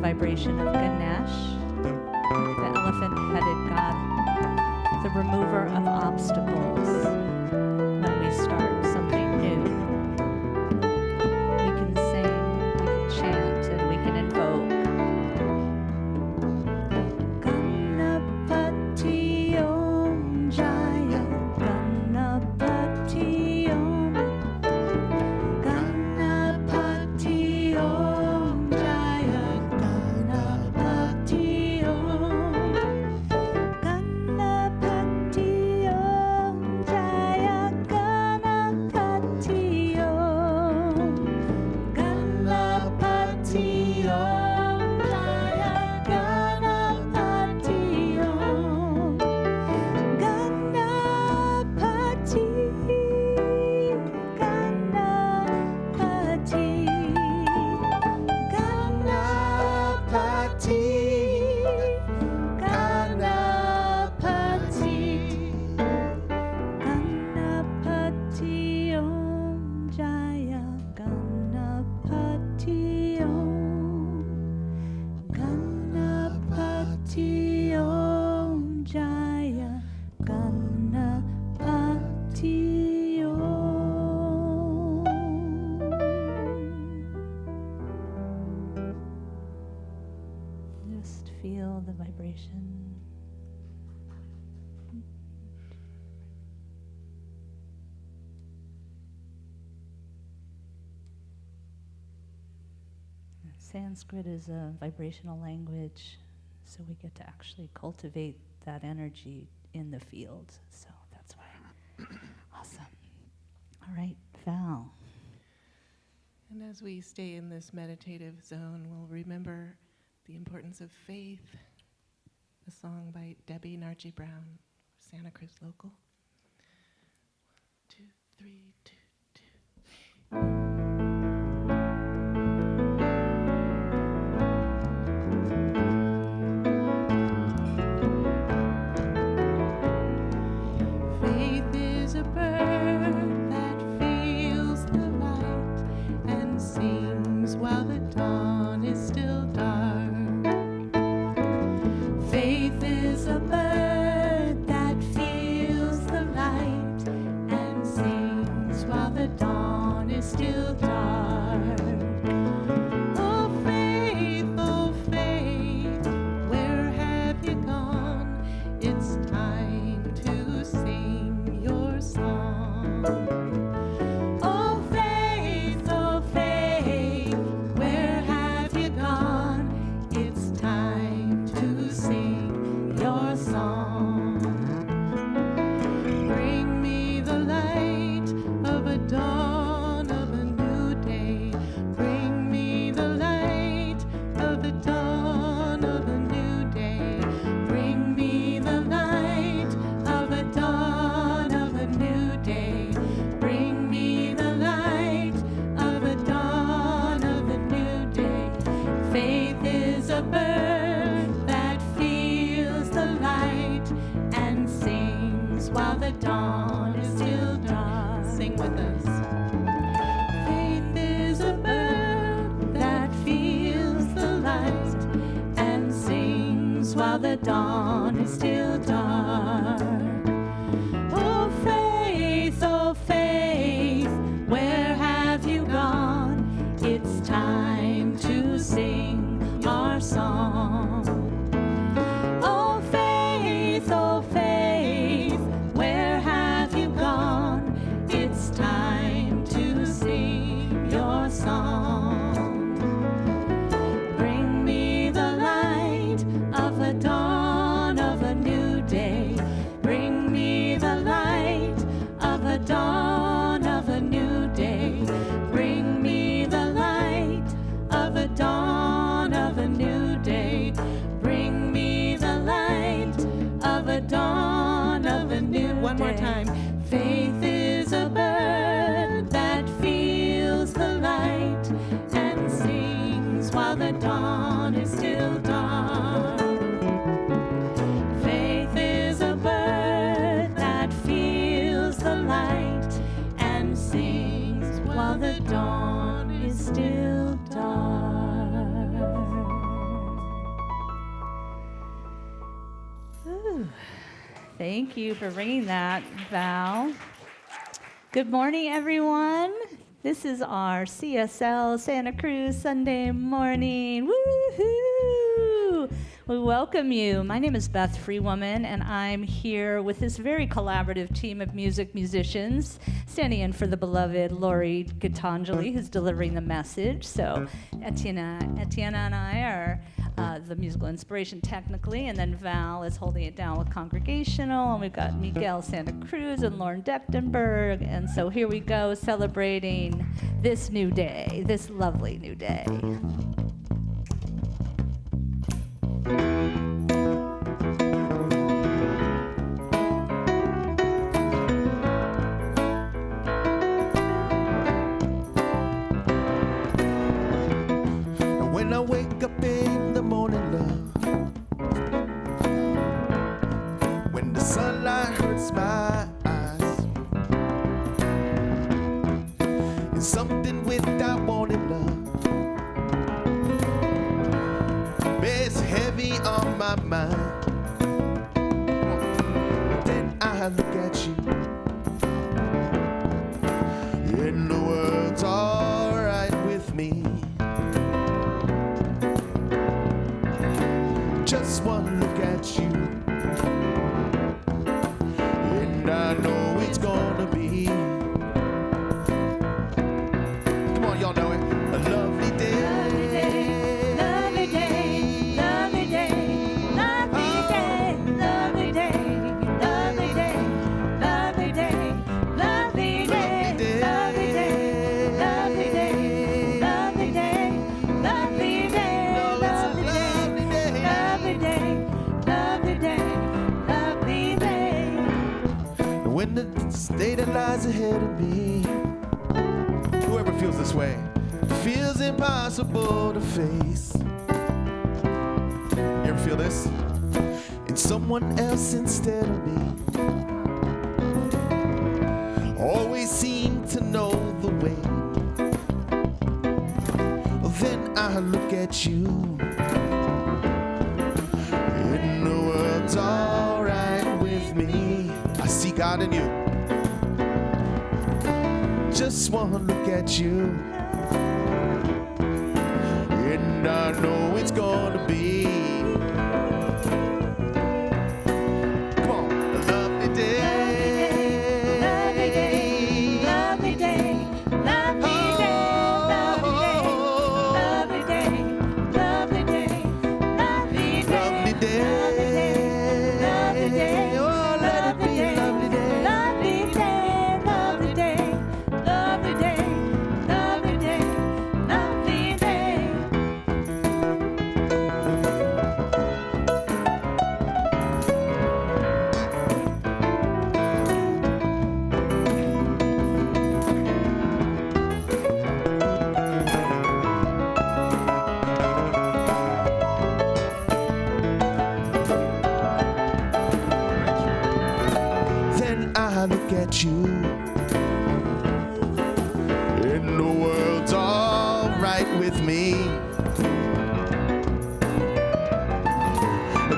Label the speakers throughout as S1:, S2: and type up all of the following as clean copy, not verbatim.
S1: vibration of Ganesh, the elephant-headed god, the remover of obstacles. When we start something new, we can sing, we can chant, and we can invoke. Ganapati Om Jaya, Ganapati Om, Ganapati Om Jaya, Ganapati Om, Ganapati Om Jaya. feel the vibration. Sanskrit is a vibrational language, so we get to actually cultivate that energy in the field. So that's why. Awesome. All right, Val.
S2: And as we stay in this meditative zone, we'll remember the importance of faith, a song by Debbie Narchi Brown, Santa Cruz local. 1, 2, 3, 2, 2. While the dawn is still dark. Faith is a bird that feels the light and sings while the dawn is still dark. Oh faith, where have you gone? It's time to sing your song. Oh faith, where have you gone? It's time to sing your song. Bring me the light of a dawn of a new day. Bring me the light of the dawn of a new day. Bring me the light of a dawn of a new day. Bring me the light of a dawn of a new day. Faith is a bird that feels the light and sings while the dawn is still dark. Sing with us. Faith is a bird that feels the light and sings while the dawn is still dark. Oh faith, where have you gone? It's time to sing our song. Oh faith, where have you gone? It's time to sing your song. Bring me the light of the dawn of a new day. Bring me the light of a dawn of a new day. Bring me the light of a dawn of a new day. Bring me the light of a dawn of a new day. One more time. Faith is a bird that feels the light and sings while the dawn is still dark. Faith is a bird that feels the light and sings while the dawn is still dark.
S1: Ooh. Thank you for bringing that, Val. Good morning, everyone. This is our CSL Santa Cruz Sunday morning. Woohoo! We welcome you. My name is Beth Freewoman, and I'm here with this very collaborative team of musicians, standing in for the beloved Lori Gitanjali, who's delivering the message. So Etienne and I are the musical inspiration technically, and then Val is holding it down with congregational, and we've got Miguel Santa Cruz and Lauren Dechtenberg, and so here we go, celebrating this new day, this lovely new day.
S3: When I wake up in the morning, love, when the sunlight hurts my eyes, it's something without warning, love, bears heavy on my mind. Then I look at you, and the world's alright with me. Just one look at you, and I know it's gonna be. Come on, y'all know it. A lovely day.
S1: Lovely day, lovely day, lovely day, lovely day, lovely day, lovely day, lovely day, lovely day, lovely day, lovely day, lovely day, lovely day, lovely day, lovely day, lovely day.
S3: When the day that lies ahead of me, whoever feels this way, feels impossible to face. You ever feel this? In someone else instead of me. Always seem to know the way. Then I look at you, and the world's alright with me. I see God in you. Just one look at you, and I know it's gonna be. Come on, a lovely day.
S1: Lovely day, lovely day, lovely day, lovely day, lovely day, lovely day,
S3: Lovely day.
S1: lovely day,
S3: Oh, let it be a lovely day.
S1: lovely day, lovely day, lovely day, lovely day, lovely day.
S3: Then I look at you, and the world's alright with me.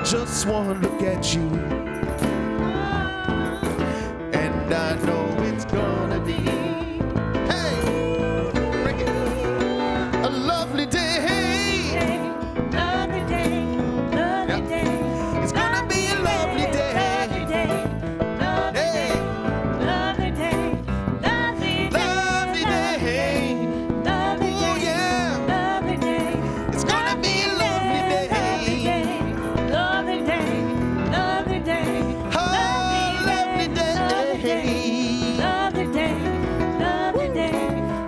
S3: Just one look at you, and I know it's gonna be. Hey, bring it. A lovely day.
S1: Lovely day, lovely day,
S3: It's gonna be a lovely day.
S1: lovely day, lovely day, lovely day, lovely
S3: Lovely day.
S1: lovely
S3: Oh,
S1: day,
S3: yeah.
S1: lovely day.
S3: It's gonna be a lovely day.
S1: Lovely day, lovely day,
S3: Oh, lovely day.
S1: lovely day, lovely day, lovely day.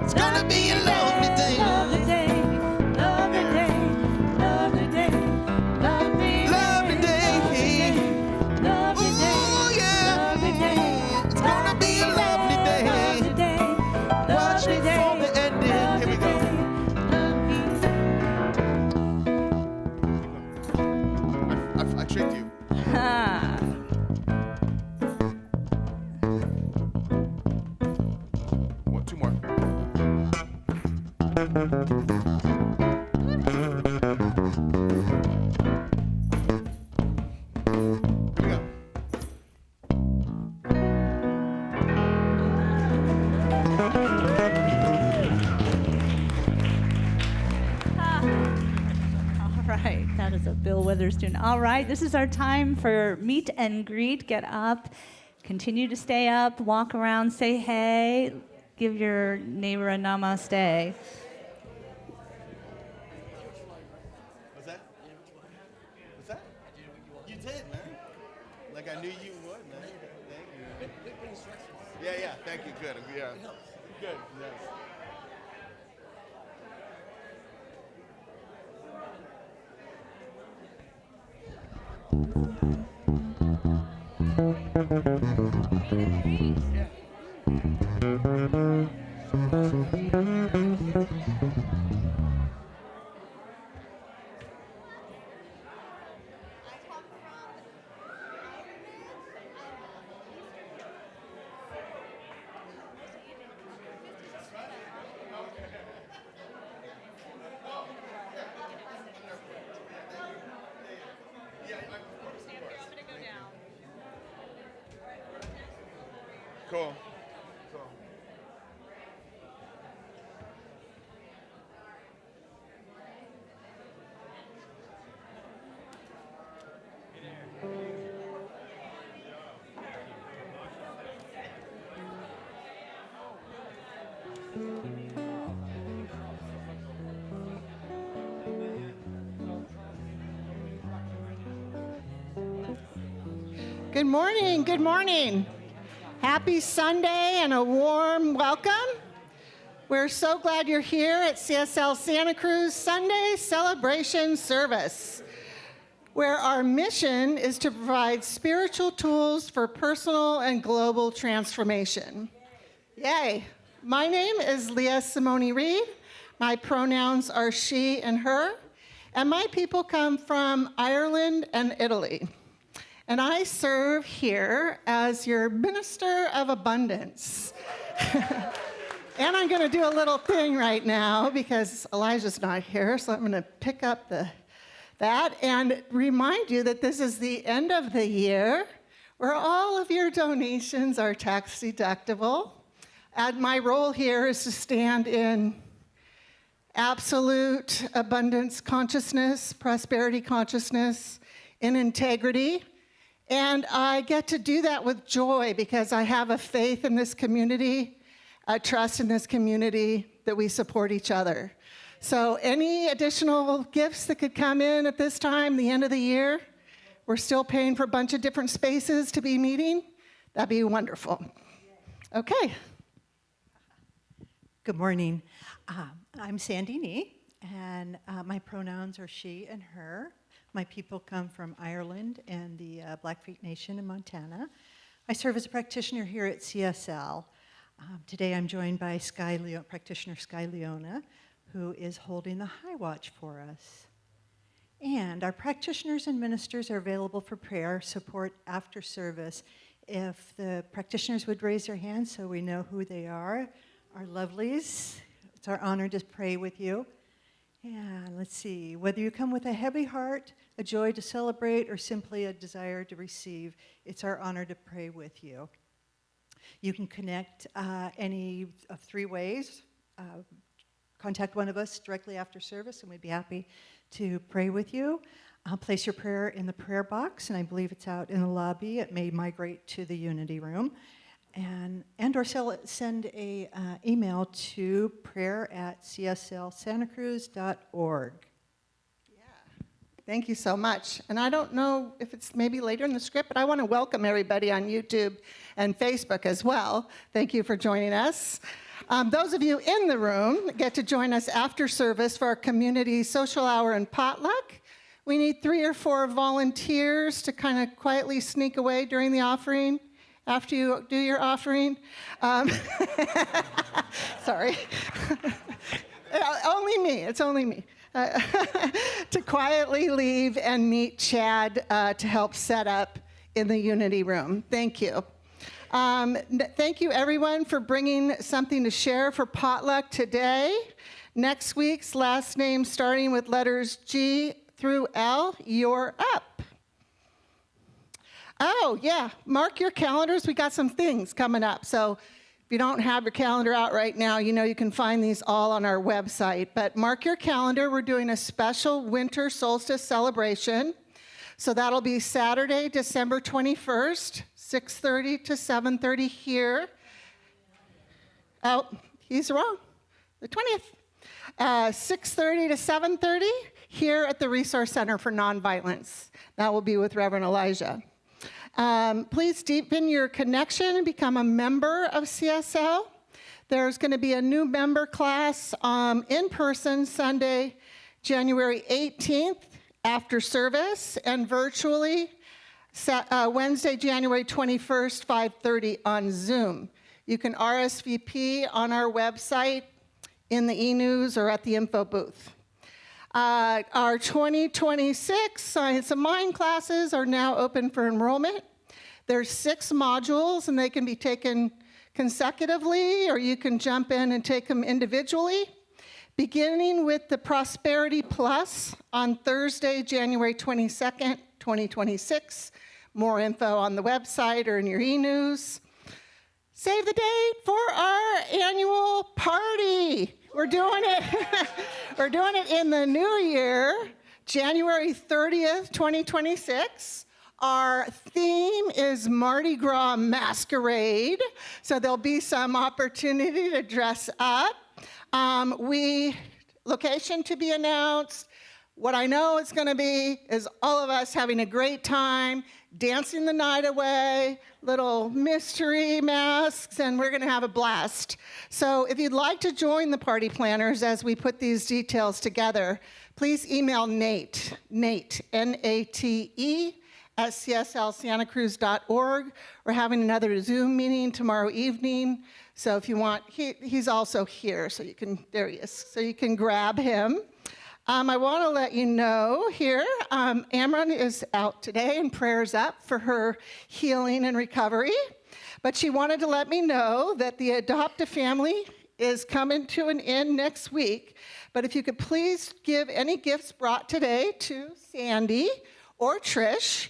S3: It's gonna be a lovely day.
S1: Lovely day, lovely day, lovely day, lovely
S3: Lovely day.
S1: lovely day,
S3: Oh, yeah.
S1: lovely day.
S3: It's gonna be a lovely day.
S1: Lovely day,
S3: Watch
S1: lovely
S3: it
S1: day,
S3: for the ending. Here we go. I tricked you.
S1: Ha.
S3: One, two more. Here we go.
S1: All right, that is a Bill Withers tune. All right, this is our time for meet and greet. Get up, continue to stay up, walk around, say hey, give your neighbor a namaste.
S3: What's that? What's that? You did, man. Like I knew you would, man. Thank you. Yeah, thank you. Good. Yeah. Good. Nice. Cool.
S2: Good morning, good morning. Happy Sunday and a warm welcome. We're so glad you're here at CSL Santa Cruz Sunday Celebration Service, where our mission is to provide spiritual tools for personal and global transformation. Yay. My name is Leah Simone Reed. My pronouns are she and her, and my people come from Ireland and Italy. And I serve here as your minister of abundance. And I'm going to do a little thing right now because Elijah's not here, so I'm going to pick up that and remind you that this is the end of the year where all of your donations are tax deductible. And my role here is to stand in absolute abundance consciousness, prosperity consciousness, in integrity. And I get to do that with joy because I have a faith in this community, a trust in this community that we support each other. So any additional gifts that could come in at this time, the end of the year, we're still paying for a bunch of different spaces to be meeting. That'd be wonderful. Okay.
S4: Good morning. I'm Sandy Nee, and my pronouns are she and her. My people come from Ireland and the Blackfeet Nation in Montana. I serve as a practitioner here at CSL. Today I'm joined by practitioner Sky Leona, who is holding the high watch for us. And our practitioners and ministers are available for prayer support after service. If the practitioners would raise their hands so we know who they are, our lovelies. It's our honor to pray with you. And let's see, whether you come with a heavy heart, a joy to celebrate, or simply a desire to receive, it's our honor to pray with you. You can connect any of three ways. Contact one of us directly after service, and we'd be happy to pray with you. Place your prayer in the prayer box, and I believe it's out in the lobby. It may migrate to the Unity Room. And or send a email to prayer@cslsantacruz.org.
S2: Thank you so much. And I don't know if it's maybe later in the script, but I want to welcome everybody on YouTube and Facebook as well. Thank you for joining us. Those of you in the room get to join us after service for our community social hour and potluck. We need 3 or 4 volunteers to kind of quietly sneak away during the offering. After you do your offering. Sorry. Only me. It's only me. To quietly leave and meet Chad to help set up in the Unity Room. Thank you. Thank you, everyone, for bringing something to share for potluck today. Next week's last name starting with letters G through L, you're up. Oh, yeah, mark your calendars. We got some things coming up. So if you don't have your calendar out right now, you know you can find these all on our website. But mark your calendar. We're doing a special winter solstice celebration. So that'll be Saturday, December 21st, 6:30 to 7:30 here. Oh, he's wrong. The 20th. 6:30 to 7:30 here at the Resource Center for Nonviolence. That will be with Reverend Elijah. Please deepen your connection and become a member of CSL. There's going to be a new member class in person Sunday, January 18th after service, and virtually Wednesday, January 21st, 5:30 on Zoom. You can RSVP on our website, in the e-news, or at the info booth. Our 2026 Science of Mind classes are now open for enrollment. There's 6 modules, and they can be taken consecutively, or you can jump in and take them individually. Beginning with the Prosperity Plus on Thursday, January 22nd, 2026. More info on the website or in your e-news. Save the date for our annual party. We're doing it. We're doing it in the new year, January 30th, 2026. Our theme is Mardi Gras Masquerade, so there'll be some opportunity to dress up. Location to be announced. What I know it's going to be is all of us having a great time, dancing the night away, little mystery masks, and we're going to have a blast. So if you'd like to join the party planners as we put these details together, please email Nate, N-A-T-E, at cslsantacruz.org. We're having another Zoom meeting tomorrow evening. So if you want, he's also here, so you can, there he is, so you can grab him. I want to let you know here, Amron is out today and prayers up for her healing and recovery. But she wanted to let me know that the Adopt-A Family is coming to an end next week. But if you could please give any gifts brought today to Sandy or Trish,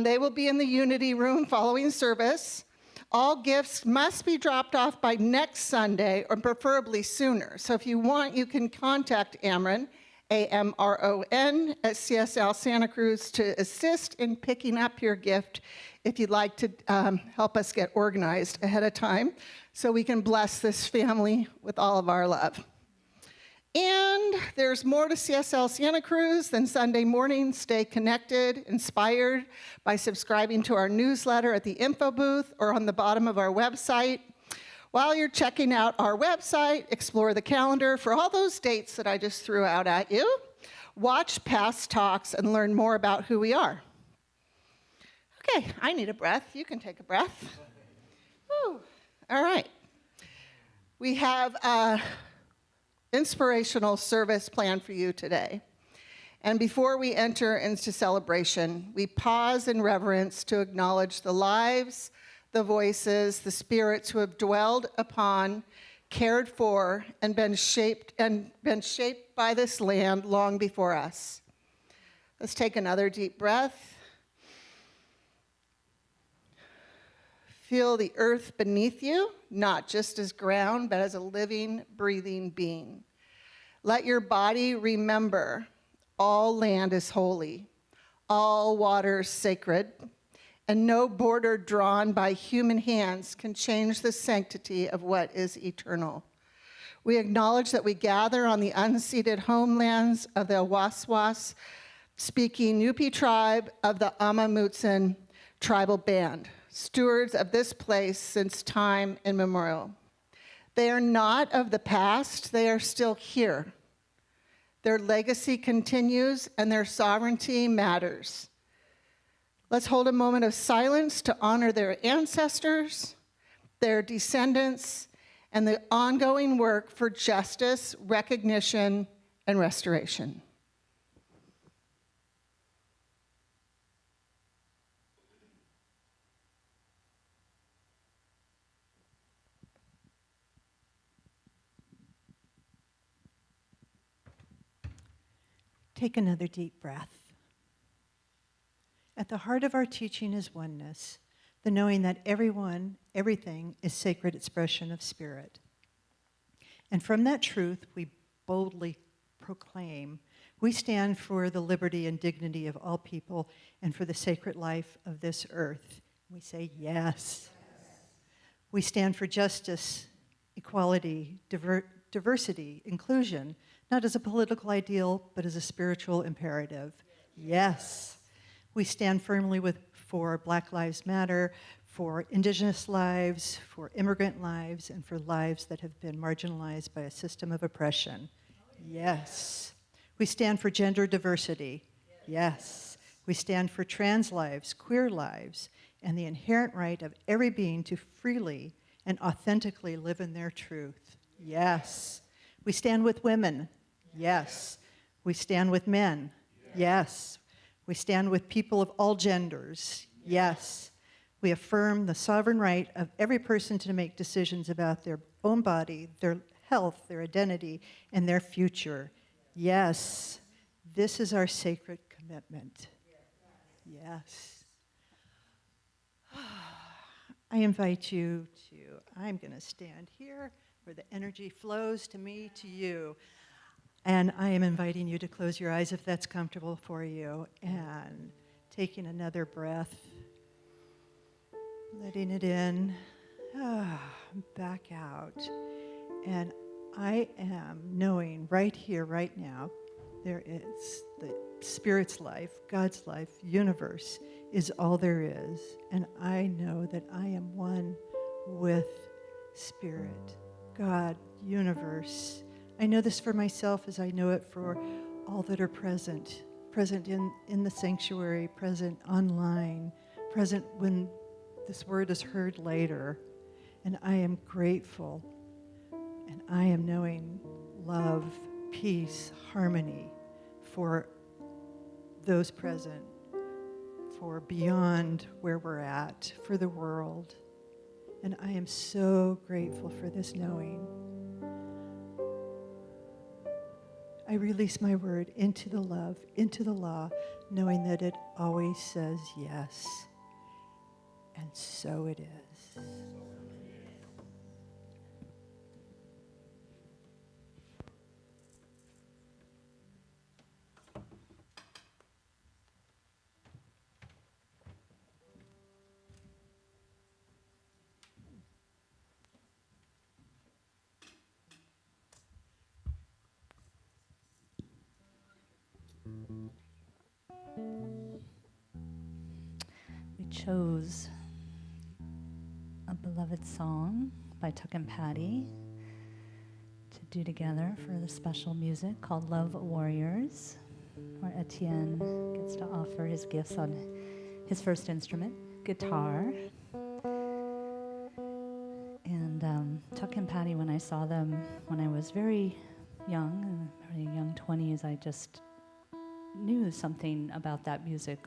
S2: they will be in the Unity Room following service. All gifts must be dropped off by next Sunday or preferably sooner. So if you want, you can contact Amron, A-M-R-O-N, at CSL Santa Cruz to assist in picking up your gift if you'd like to help us get organized ahead of time so we can bless this family with all of our love. And there's more to CSL Santa Cruz than Sunday morning. Stay connected, inspired by subscribing to our newsletter at the info booth or on the bottom of our website. While you're checking out our website, explore the calendar for all those dates that I just threw out at you. Watch past talks and learn more about who we are. Okay, I need a breath. You can take a breath. Whew. All right. We have an inspirational service planned for you today. And before we enter into celebration, we pause in reverence to acknowledge the lives, the voices, the spirits who have dwelled upon, cared for, and been shaped by this land long before us. Let's take another deep breath. Feel the earth beneath you, not just as ground, but as a living, breathing being. Let your body remember all land is holy, all waters sacred, and no border drawn by human hands can change the sanctity of what is eternal. We acknowledge that we gather on the unceded homelands of the Waswas, speaking Yupi tribe of the Amamutsan tribal band, stewards of this place since time immemorial. They are not of the past, they are still here. Their legacy continues and their sovereignty matters. Let's hold a moment of silence to honor their ancestors, their descendants, and the ongoing work for justice, recognition, and restoration.
S4: Take another deep breath. At the heart of our teaching is oneness, the knowing that everyone, everything is sacred expression of spirit. And from that truth, we boldly proclaim, we stand for the liberty and dignity of all people and for the sacred life of this earth. We say yes. We stand for justice, equality, diversity, inclusion, not as a political ideal, but as a spiritual imperative. Yes. We stand firmly for Black Lives Matter, for Indigenous lives, for immigrant lives, and for lives that have been marginalized by a system of oppression. Yes. We stand for gender diversity. Yes. We stand for trans lives, queer lives, and the inherent right of every being to freely and authentically live in their truth. Yes. We stand with women. Yes. We stand with men. Yes. We stand with people of all genders. Yes. We affirm the sovereign right of every person to make decisions about their own body, their health, their identity, and their future. Yes. This is our sacred commitment. Yes. I invite you I'm going to stand here where the energy flows to me, to you. And I am inviting you to close your eyes if that's comfortable for you. And taking another breath, letting it in, back out. And I am knowing right here, right now, There is the Spirit's life, God's life, universe is all there is. And I know that I am one with Spirit, God, universe. I know this for myself as I know it for all that are present in the sanctuary, present online, present when this word is heard later. And I am grateful. And I am knowing love, peace, harmony for those present, for beyond where we're at, for the world. And I am so grateful for this knowing. I release my word into the love, into the law, knowing that it always says yes. And so it is.
S1: We chose a beloved song by Tuck and Patty to do together for the special music called Love Warriors, where Etienne gets to offer his gifts on his first instrument, guitar. And Tuck and Patty, when I saw them when I was very young, in my young 20s, I just knew something about that music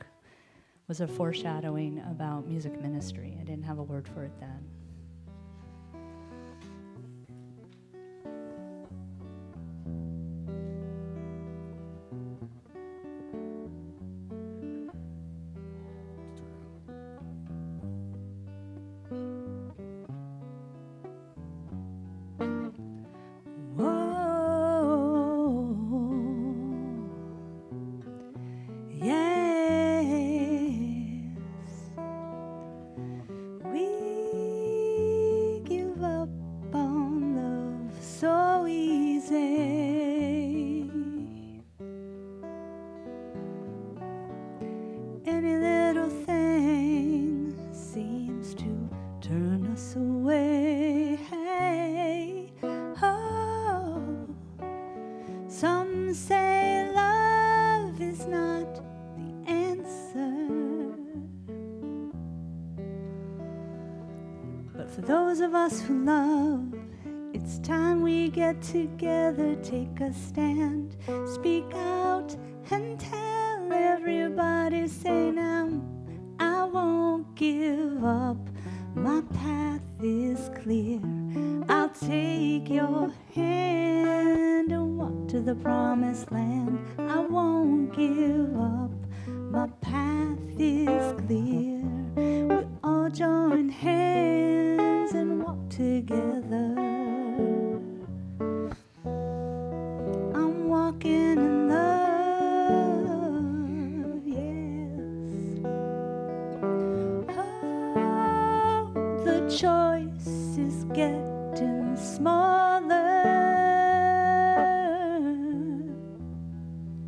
S1: was a foreshadowing about music ministry. I didn't have a word for it then. Who love, it's time we get together, take a stand, speak out and tell everybody, say now, I won't give up, my path is clear, I'll take your hand and walk to the promised land, I won't give up, my path is clear, we all join hands and walk together. I'm walking in love, yes. Oh, the choice is getting smaller.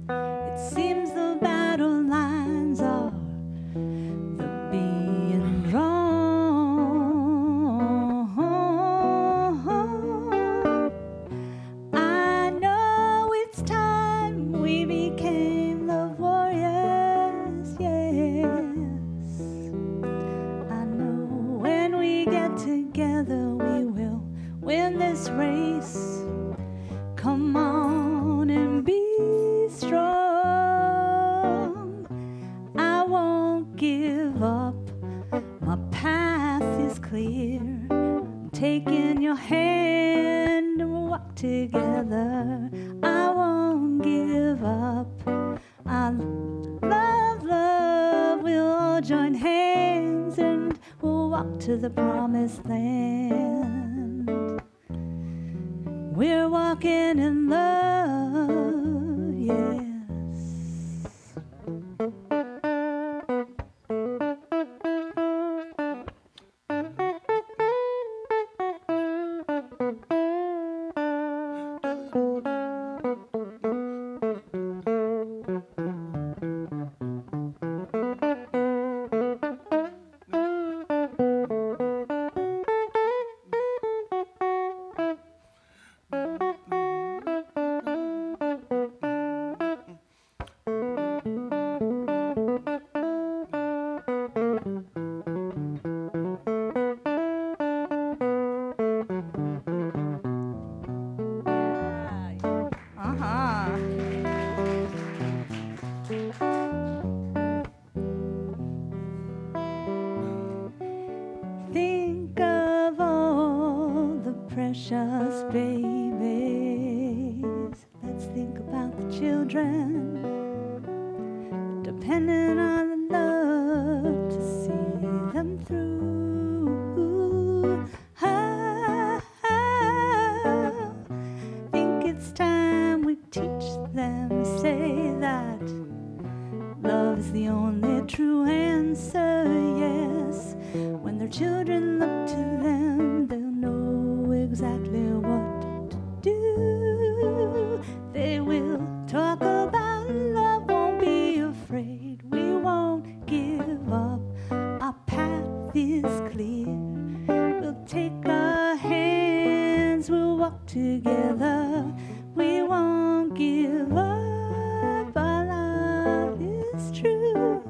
S1: It seems the battle lines are being drawn. Race, come on and be strong. I won't give up, my path is clear. I'm taking your hand and we'll walk together. I won't give up, I love, love. We'll all join hands and we'll walk to the promised land. We're walking in love, yes. depending on the love to see them through. I think it's time we teach them, say that love is the only true answer, yes. When their children look to them, they'll know exactly what to do. They will talk about love, won't be afraid. We won't give up, our path is clear. We'll take our hands, we'll walk together. We won't give up, our love is true.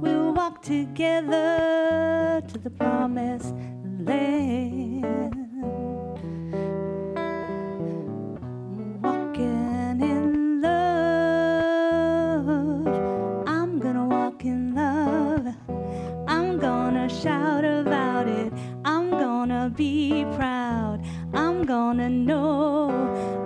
S1: We'll walk together to the promised land. Walking in love, I'm gonna walk in love. I'm gonna shout about it. I'm gonna be proud. I'm gonna know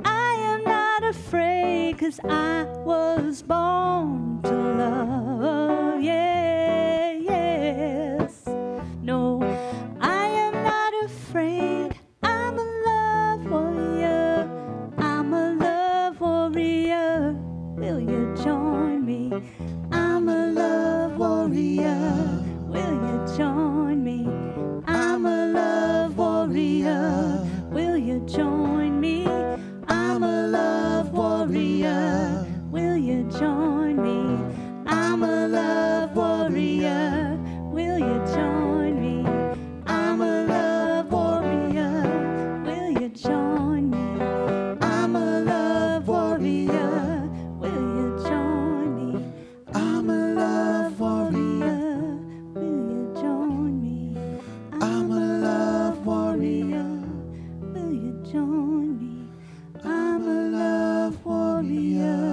S1: I am not afraid, 'cause I was born to love. Yeah, yes. No, I am not afraid. I'm a love warrior. I'm a love warrior. Will you join me? I'm a love warrior. Will you join me? I'm a love warrior. Will you join me? I'm a love warrior. Will you join me? I'm a love warrior. Will you join me? I'm a love warrior. Will you join me? I'm a love warrior. Will you join me? I'm a love warrior. Will you join me? I'm a love warrior. Will you join me? I'm a love warrior.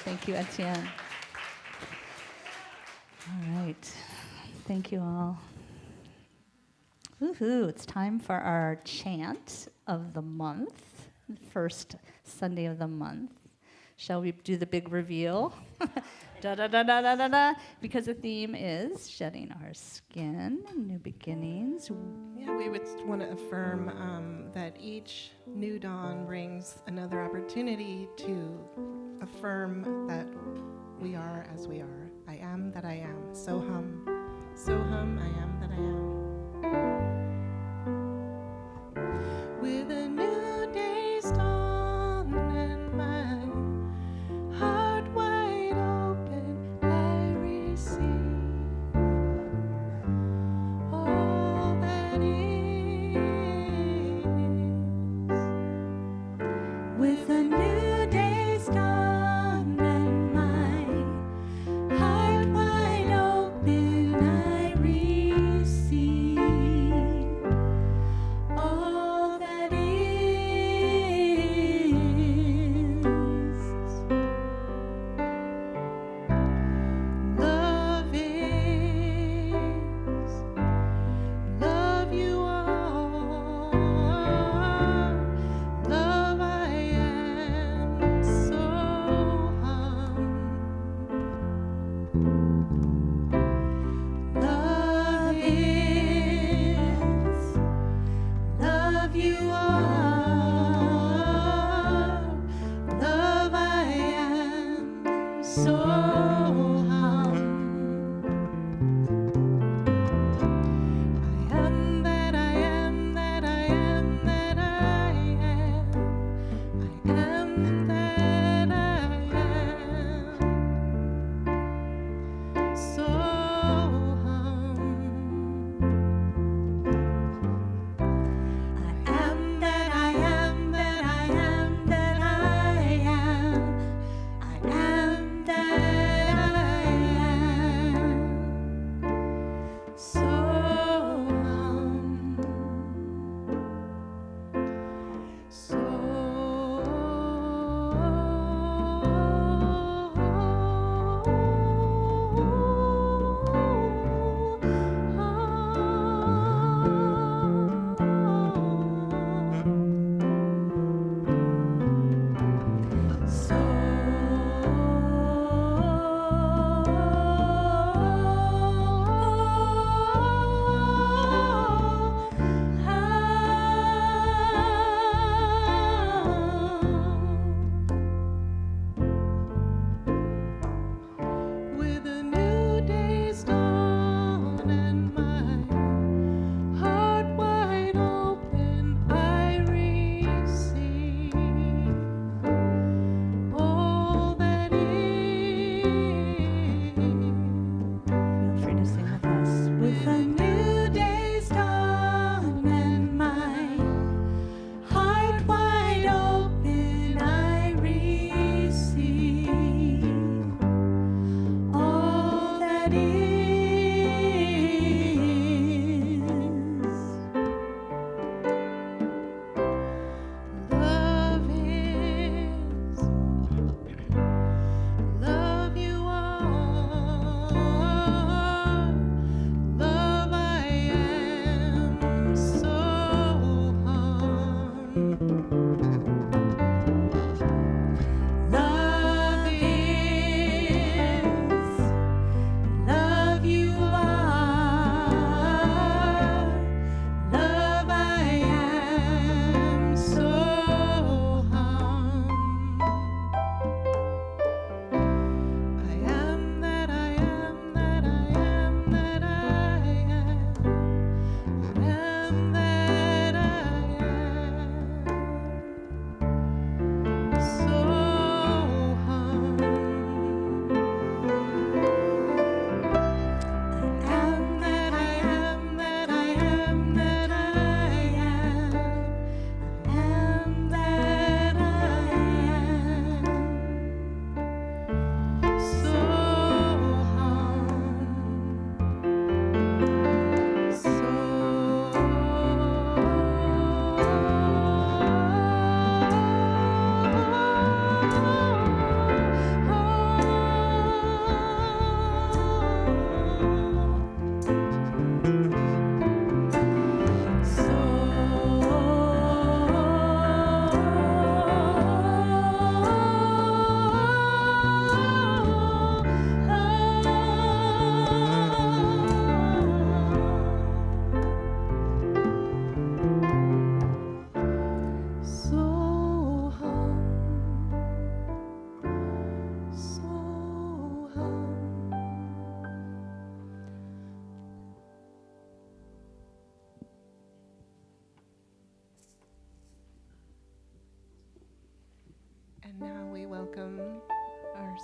S1: Thank you, Etienne. All right, thank you all. Woohoo, it's time for our chant of the month, first Sunday of the month. Shall we do the big reveal? Da da da da da da da. Because the theme is shedding our skin, new beginnings.
S2: Yeah, we would want to affirm that each new dawn brings another opportunity to affirm that we are as we are. I am that I am. So hum, I am that I am. With a new day's dawn and my heart wide open, I receive all that is.
S1: With a new day's dawn and my heart wide open, I receive all that is.
S2: Love is, love you are, love I am, so hum. Love is, love you are, love I am, so hum. I am that I am, that I am, that I am. I am that I am, so hum.
S1: I am that I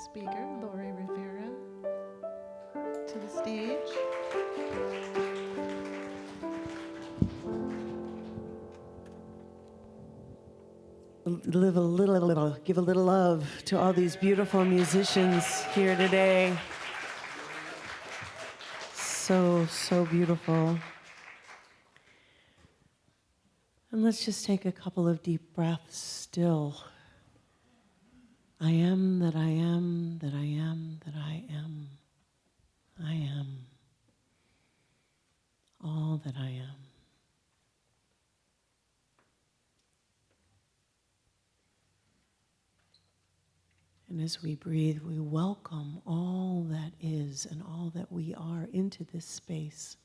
S2: speaker, Lori Rivera, to the stage.
S5: Give a little love to all these beautiful musicians here today. So beautiful. And let's just take a couple of deep breaths still. I am that I am, that I am, that I am. I am all that I am. And as we breathe, we welcome all that is and all that we are into this space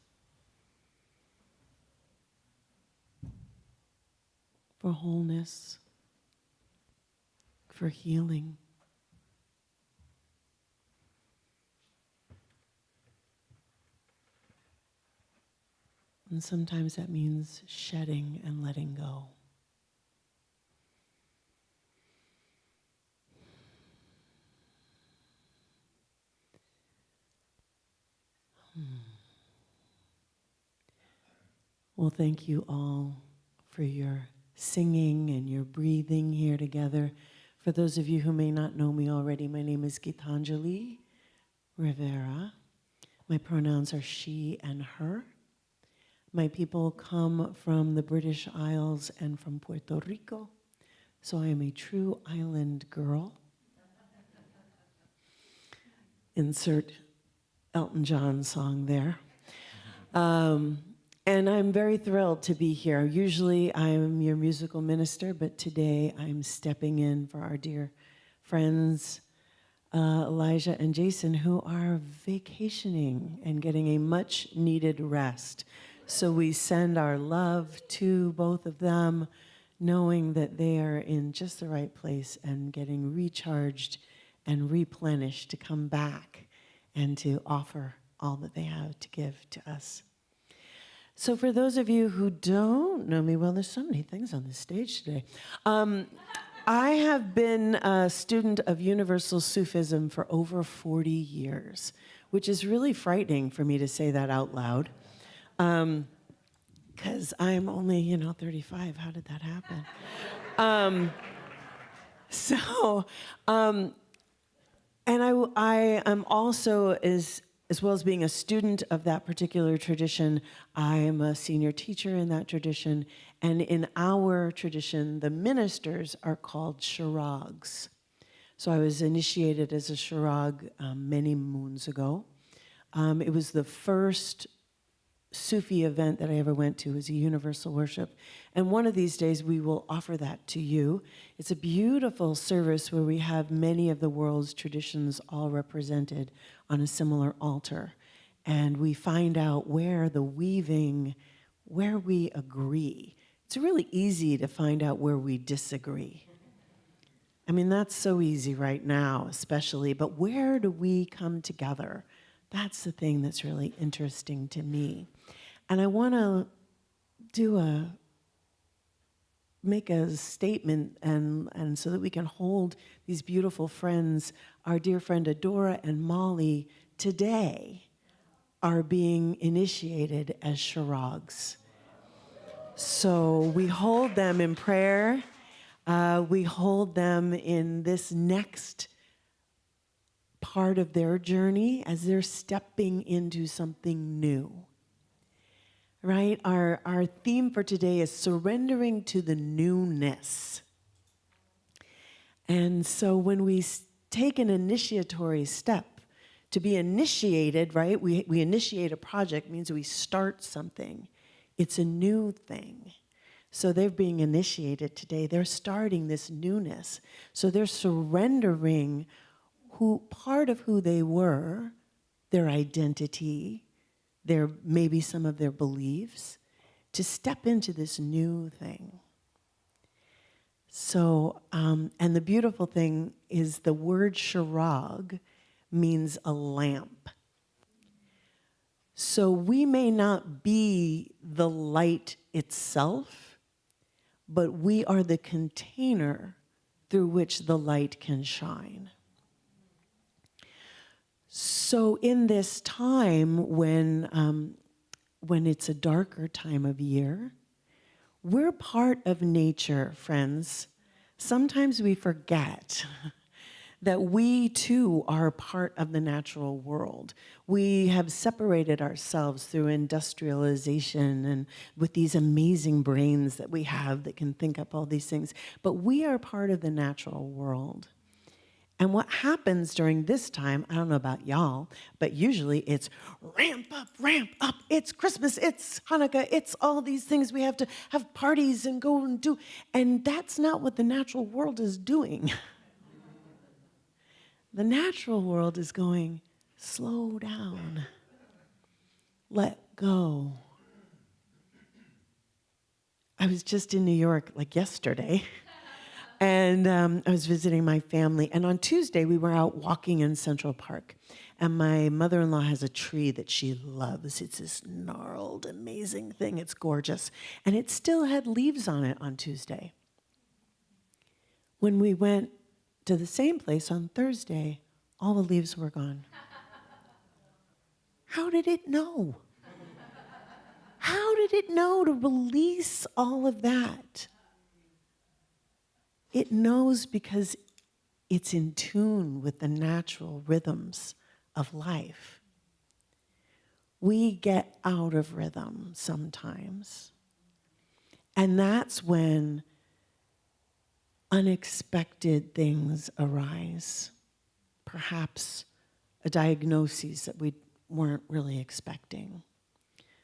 S5: for wholeness, for healing. And sometimes that means shedding and letting go. Well, thank you all for your singing and your breathing here together. For those of you who may not know me already, my name is Gitanjali Rivera. My pronouns are she and her. My people come from the British Isles and from Puerto Rico, so I am a true island girl. Insert Elton John song there. And I'm very thrilled to be here. Usually I'm your musical minister, but today I'm stepping in for our dear friends, Elijah and Jason, who are vacationing and getting a much needed rest. So we send our love to both of them, knowing that they are in just the right place and getting recharged and replenished to come back and to offer all that they have to give to us. So for those of you who don't know me, well, there's so many things on this stage today. I have been a student of Universal Sufism for over 40 years, which is really frightening for me to say that out loud. Because I'm only, 35. How did that happen? And I am also, as well as being a student of that particular tradition, I am a senior teacher in that tradition. And in our tradition, the ministers are called shirags. So I was initiated as a shirag many moons ago. It was the first Sufi event that I ever went to. Was a universal worship. And one of these days we will offer that to you. It's a beautiful service where we have many of the world's traditions all represented on a similar altar. And we find out where we agree. It's really easy to find out where we disagree. I mean, that's so easy right now, especially, but where do we come together? That's the thing that's really interesting to me. And I want to make a statement and so that we can hold these beautiful friends. Our dear friend Adora and Molly today are being initiated as shirags. So we hold them in prayer. We hold them in this next part of their journey as they're stepping into something new. Right? Our theme for today is surrendering to the newness. And so when we take an initiatory step, to be initiated, right? We initiate a project means we start something. It's a new thing. So they're being initiated today. They're starting this newness. So they're surrendering part of who they were, their identity, maybe some of their beliefs, to step into this new thing. So, and the beautiful thing is the word shirag means a lamp. So we may not be the light itself, but we are the container through which the light can shine. So in this time when it's a darker time of year, we're part of nature, friends. Sometimes we forget that we too are part of the natural world. We have separated ourselves through industrialization and with these amazing brains that we have that can think up all these things. But we are part of the natural world. And what happens during this time, I don't know about y'all, but usually it's ramp up, it's Christmas, it's Hanukkah, it's all these things we have to have parties and go and do. And that's not what the natural world is doing. The natural world is going, slow down, let go. I was just in New York like yesterday. And I was visiting my family. And on Tuesday, we were out walking in Central Park. And my mother-in-law has a tree that she loves. It's this gnarled, amazing thing. It's gorgeous. And it still had leaves on it on Tuesday. When we went to the same place on Thursday, all the leaves were gone. How did it know? How did it know to release all of that? It knows because it's in tune with the natural rhythms of life. We get out of rhythm sometimes. And that's when unexpected things arise. Perhaps a diagnosis that we weren't really expecting.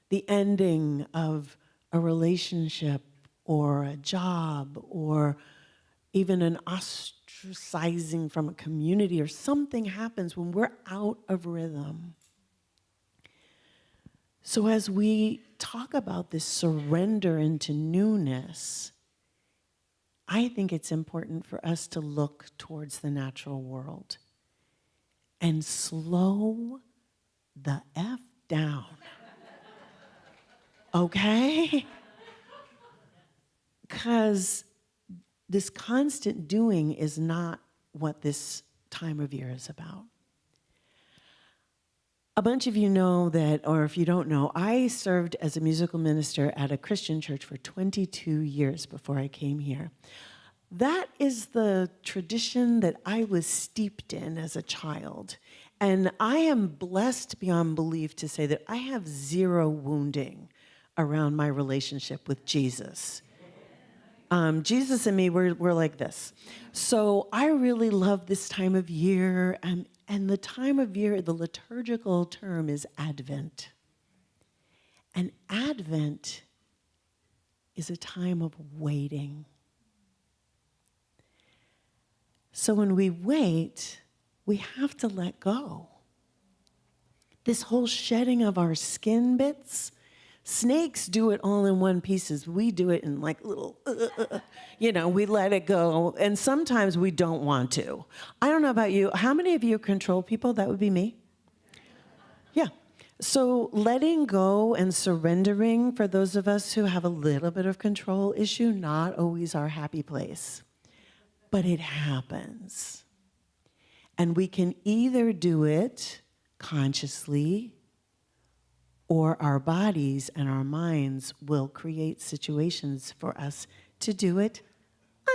S5: The ending of a relationship or a job or even an ostracizing from a community, or something happens when we're out of rhythm. So as we talk about this surrender into newness, I think it's important for us to look towards the natural world and slow the F down. Okay? Because this constant doing is not what this time of year is about. A bunch of you know that, or if you don't know, I served as a musical minister at a Christian church for 22 years before I came here. That is the tradition that I was steeped in as a child. And I am blessed beyond belief to say that I have zero wounding around my relationship with Jesus. Jesus and me, we're like this. So I really love this time of year. And the time of year, the liturgical term is Advent. And Advent is a time of waiting. So when we wait, we have to let go. This whole shedding of our skin bits, snakes do it all in one pieces. We do it in like little, we let it go. And sometimes we don't want to. I don't know about you. How many of you control people? That would be me. Yeah. So letting go and surrendering, for those of us who have a little bit of control issue, not always our happy place. But it happens. And we can either do it consciously, or our bodies and our minds will create situations for us to do it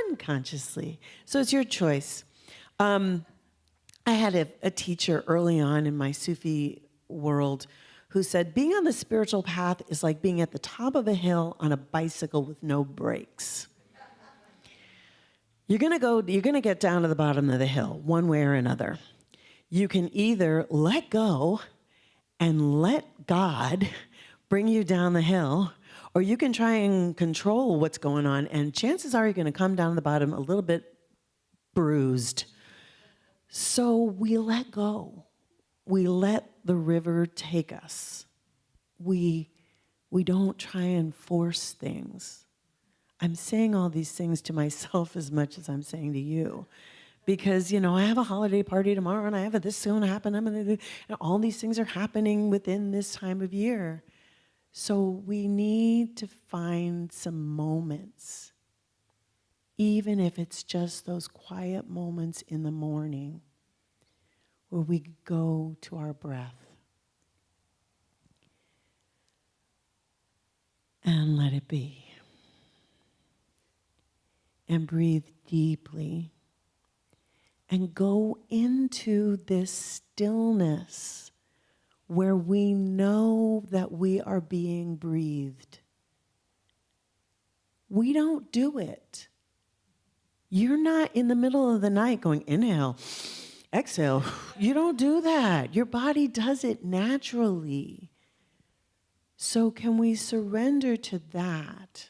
S5: unconsciously. So it's your choice. I had a teacher early on in my Sufi world who said, being on the spiritual path is like being at the top of a hill on a bicycle with no brakes. You're gonna get down to the bottom of the hill, one way or another. You can either let go and let God bring you down the hill, or you can try and control what's going on, and chances are you're going to come down the bottom a little bit bruised. So we let go. We let the river take us. We don't try and force things. I'm saying all these things to myself as much as I'm saying to you. Because, I have a holiday party tomorrow, and I have this soon happen. And all these things are happening within this time of year. So we need to find some moments, even if it's just those quiet moments in the morning, where we go to our breath and let it be. And breathe deeply and go into this stillness where we know that we are being breathed. We don't do it. You're not in the middle of the night going, inhale, exhale. You don't do that. Your body does it naturally. So can we surrender to that?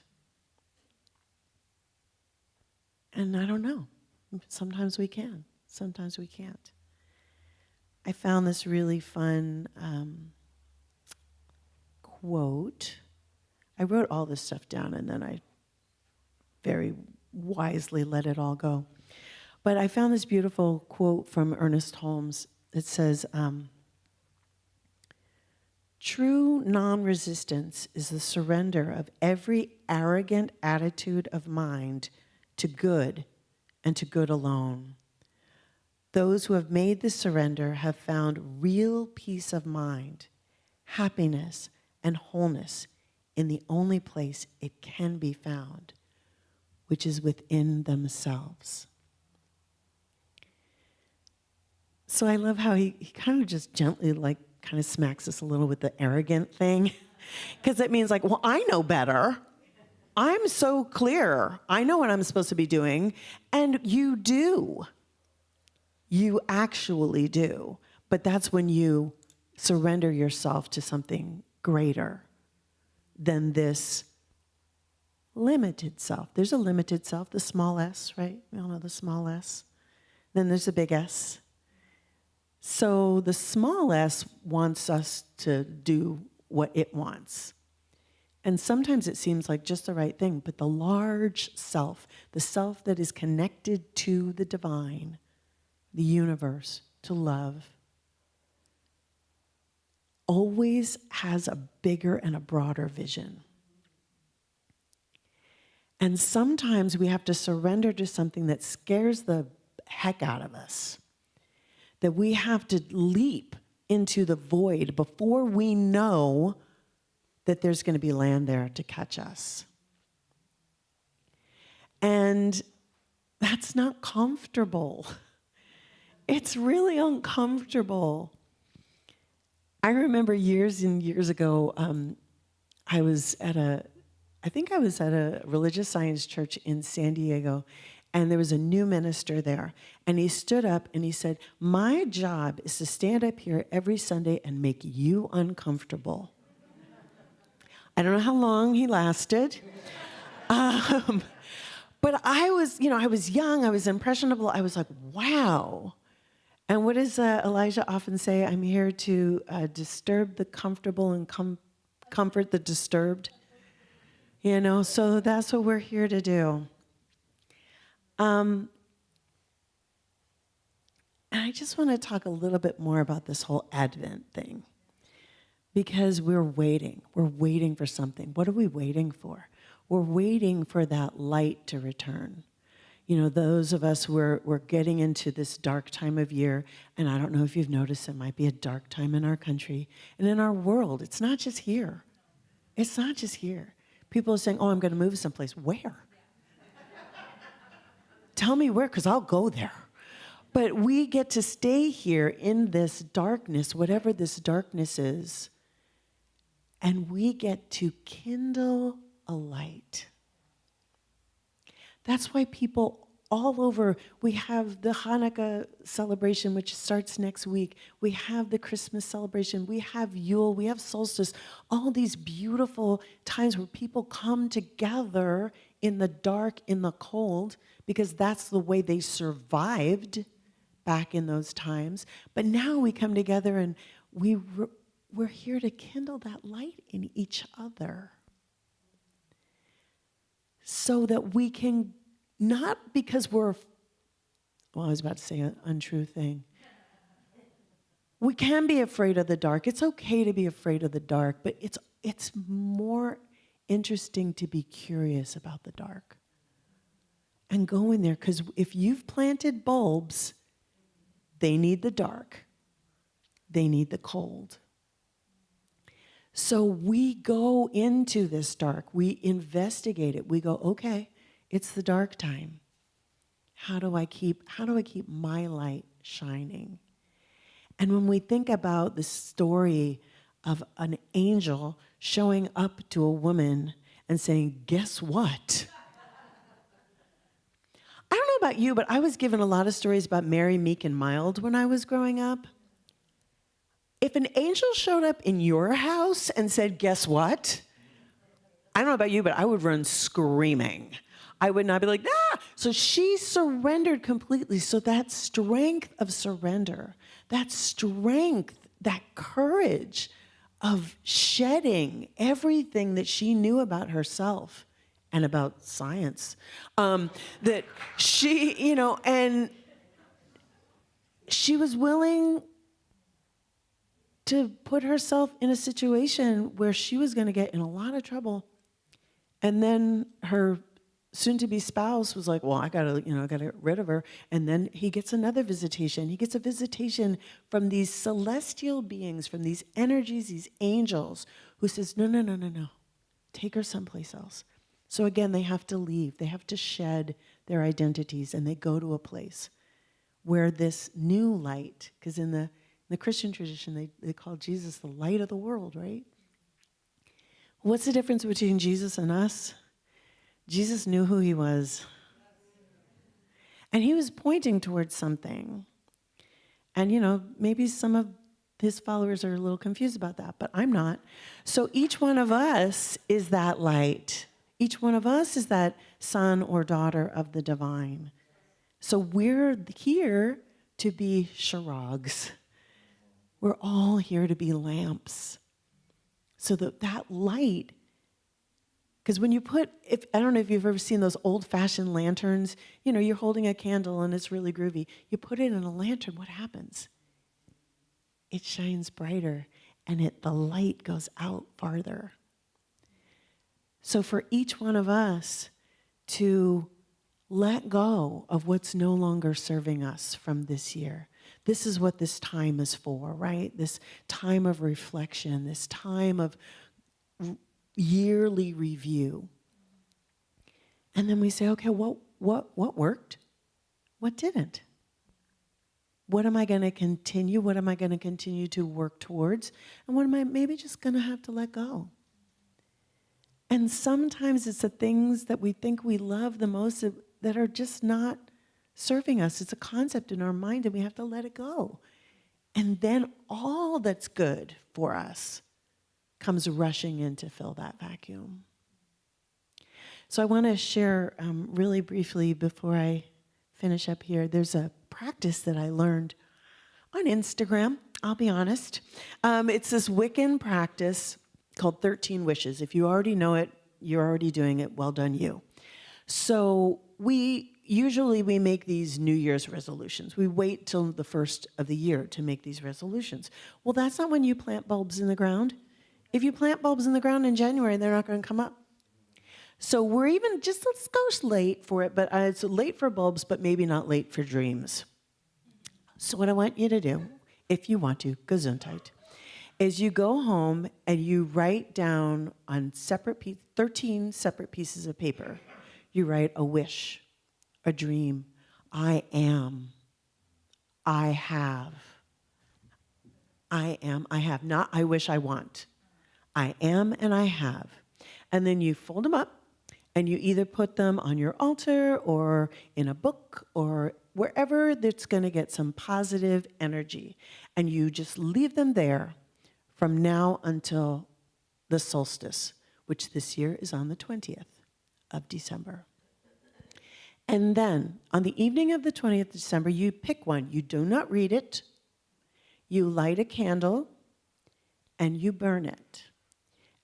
S5: And I don't know. Sometimes we can. Sometimes we can't. I found this really fun quote. I wrote all this stuff down and then I very wisely let it all go. But I found this beautiful quote from Ernest Holmes. It says, true non-resistance is the surrender of every arrogant attitude of mind to good and to good alone. Those who have made this surrender have found real peace of mind, happiness, and wholeness in the only place it can be found, which is within themselves. So I love how he kind of just gently kind of smacks us a little with the arrogant thing, because it means well, I know better. I'm so clear. I know what I'm supposed to be doing, and you do. You actually do. But that's when you surrender yourself to something greater than this limited self. There's a limited self, the small s, right? We all know the small s. Then there's the big S. So the small s wants us to do what it wants. And sometimes it seems like just the right thing, but the large self, the self that is connected to the divine, the universe, to love, always has a bigger and a broader vision. And sometimes we have to surrender to something that scares the heck out of us, that we have to leap into the void before we know that there's going to be land there to catch us. And that's not comfortable. It's really uncomfortable. I remember years and years ago, I was at a religious science church in San Diego, and there was a new minister there. And he stood up and he said, my job is to stand up here every Sunday and make you uncomfortable. I don't know how long he lasted. But I was young, I was impressionable. I was like, wow. And what does Elijah often say? I'm here to disturb the comfortable and comfort the disturbed. So that's what we're here to do. And I just want to talk a little bit more about this whole Advent thing. Because we're waiting for something. What are we waiting for? We're waiting for that light to return. Those of us, we're getting into this dark time of year, and I don't know if you've noticed, it might be a dark time in our country and in our world. It's not just here. It's not just here. People are saying, oh, I'm going to move someplace. Where? Tell me where, because I'll go there. But we get to stay here in this darkness, whatever this darkness is, and we get to kindle a light. That's why people all over, we have the Hanukkah celebration, which starts next week. We have the Christmas celebration. We have Yule. We have solstice. All these beautiful times where people come together in the dark, in the cold, because that's the way they survived back in those times. But now we come together and we're here to kindle that light in each other so that we can, not because I was about to say an untrue thing. We can be afraid of the dark. It's okay to be afraid of the dark, but it's more interesting to be curious about the dark and go in there, because if you've planted bulbs, they need the dark. they need the cold. So we go into this dark, we investigate it, we go, okay, it's the dark time. How do I keep my light shining? And when we think about the story of an angel showing up to a woman and saying, guess what? I don't know about you, but I was given a lot of stories about Mary, meek, and mild when I was growing up. If an angel showed up in your house and said, guess what? I don't know about you, but I would run screaming. I would not be like, ah! So she surrendered completely. So that strength of surrender, that strength, that courage of shedding everything that she knew about herself and about science, that she, and she was willing to put herself in a situation where she was going to get in a lot of trouble. And then her soon-to-be spouse was like, well, I gotta get rid of her. And then he gets another visitation. He gets a visitation from these celestial beings, from these energies, these angels, who says, no. Take her someplace else. So again, they have to leave. They have to shed their identities, and they go to a place where this new light, because in the Christian tradition, they call Jesus the light of the world, right? What's the difference between Jesus and us? Jesus knew who he was. And he was pointing towards something. And, maybe some of his followers are a little confused about that, but I'm not. So each one of us is that light. Each one of us is that son or daughter of the divine. So we're here to be sharags. We're all here to be lamps. So that light, because when you I don't know if you've ever seen those old-fashioned lanterns, you're holding a candle and it's really groovy. You put it in a lantern, what happens? It shines brighter and the light goes out farther. So for each one of us to let go of what's no longer serving us from this year. This is what this time is for, right? This time of reflection, this time of yearly review. And then we say, okay, what worked? What didn't? What am I going to continue? What am I going to continue to work towards? And what am I maybe just going to have to let go? And sometimes it's the things that we think we love the most that are just not serving us. It's a concept in our mind and we have to let it go. And then all that's good for us comes rushing in to fill that vacuum. So I want to share really briefly before I finish up here. There's a practice that I learned on Instagram, I'll be honest. It's this Wiccan practice called 13 Wishes. If you already know it, you're already doing it. Well done, you. So we make these New Year's resolutions. We wait till the first of the year to make these resolutions. Well, that's not when you plant bulbs in the ground. If you plant bulbs in the ground in January, they're not going to come up. So we're let's go late for it, but it's late for bulbs, but maybe not late for dreams. So what I want you to do, if you want to, Gesundheit, is you go home and you write down on 13 separate pieces of paper. You write a wish, a dream, I am, I have. I am, I have, not I wish, I want. I am and I have. And then you fold them up and you either put them on your altar or in a book or wherever that's going to get some positive energy. And you just leave them there from now until the solstice, which this year is on the 20th of December. And then on the evening of the 20th of December, you pick one. You do not read it. You light a candle and you burn it.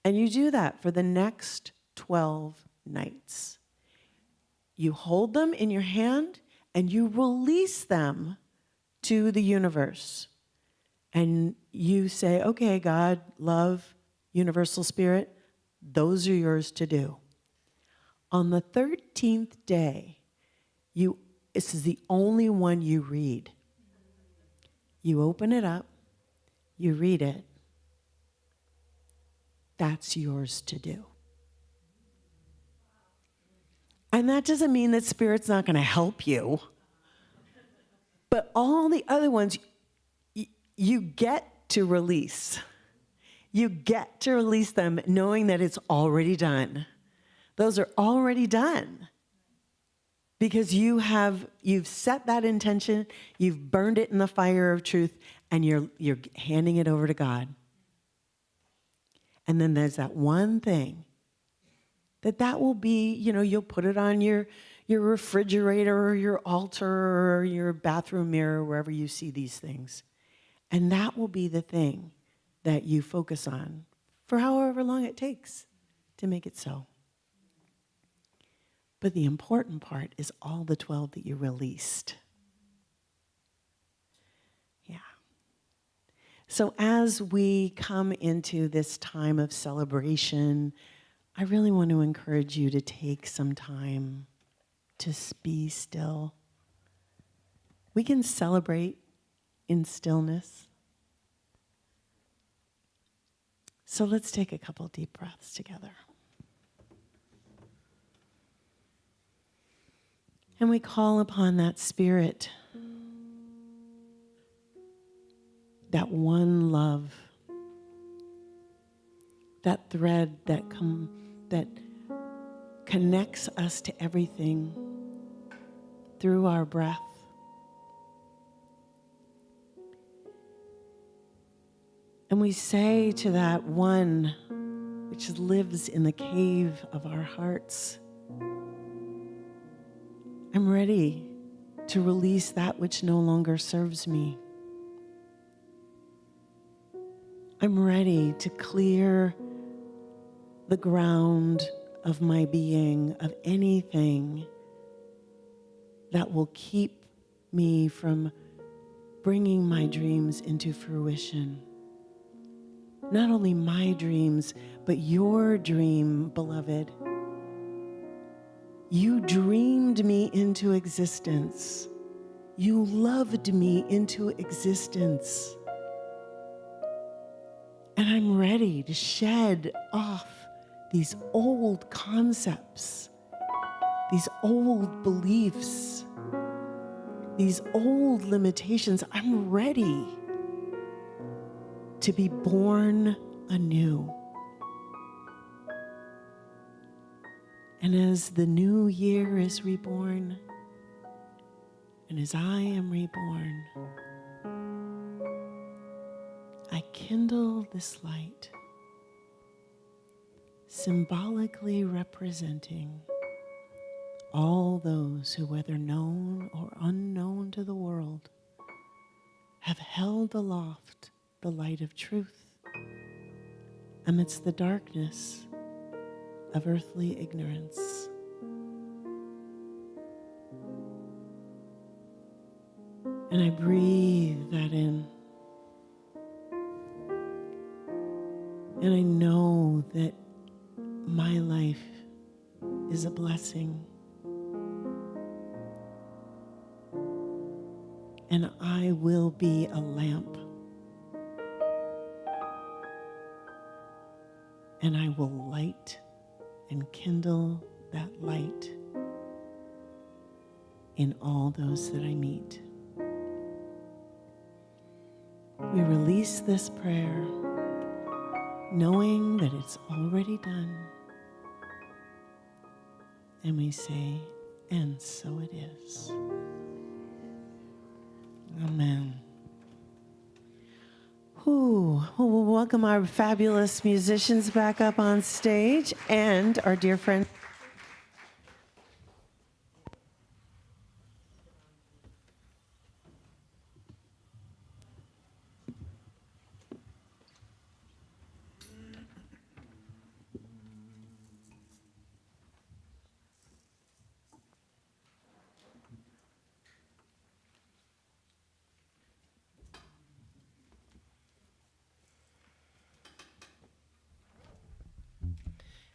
S5: And you do that for the next 12 nights. You hold them in your hand and you release them to the universe. And you say, okay, God, love, universal spirit, those are yours to do. On the 13th day, this is the only one you read. You open it up you read it, that's yours to do. And that doesn't mean that Spirit's not going to help you. But all the other ones, you get to release. You get to release them knowing that it's already done. Those are already done. Because you've set that intention, you've burned it in the fire of truth, and you're handing it over to God. And then there's that one thing that will be, you'll put it on your refrigerator or your altar or your bathroom mirror, wherever you see these things. And that will be the thing that you focus on for however long it takes to make it so. But the important part is all the 12 that you released. Yeah. So as we come into this time of celebration, I really want to encourage you to take some time to be still. We can celebrate in stillness. So let's take a couple deep breaths together. And we call upon that Spirit, that one love, that thread that connects us to everything through our breath. And we say to that one which lives in the cave of our hearts, I'm ready to release that which no longer serves me. I'm ready to clear the ground of my being of anything that will keep me from bringing my dreams into fruition. Not only my dreams, but your dream, beloved. You dreamed me into existence. You loved me into existence. And I'm ready to shed off these old concepts, these old beliefs, these old limitations. I'm ready to be born anew. And as the new year is reborn, and as I am reborn, I kindle this light, symbolically representing all those who, whether known or unknown to the world, have held aloft the light of truth amidst the darkness of earthly ignorance. And I breathe that in. And I know that my life is a blessing. And I will be a lamp. And I will light and kindle that light in all those that I meet. We release this prayer knowing that it's already done. And we say, and so it is. Amen. Ooh, well, we'll welcome our fabulous musicians back up on stage and our dear friend.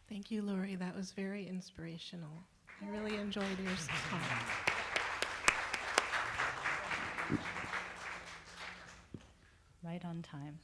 S2: Thank you, Lori. That was very inspirational. I really enjoyed your talk.
S1: Right on time.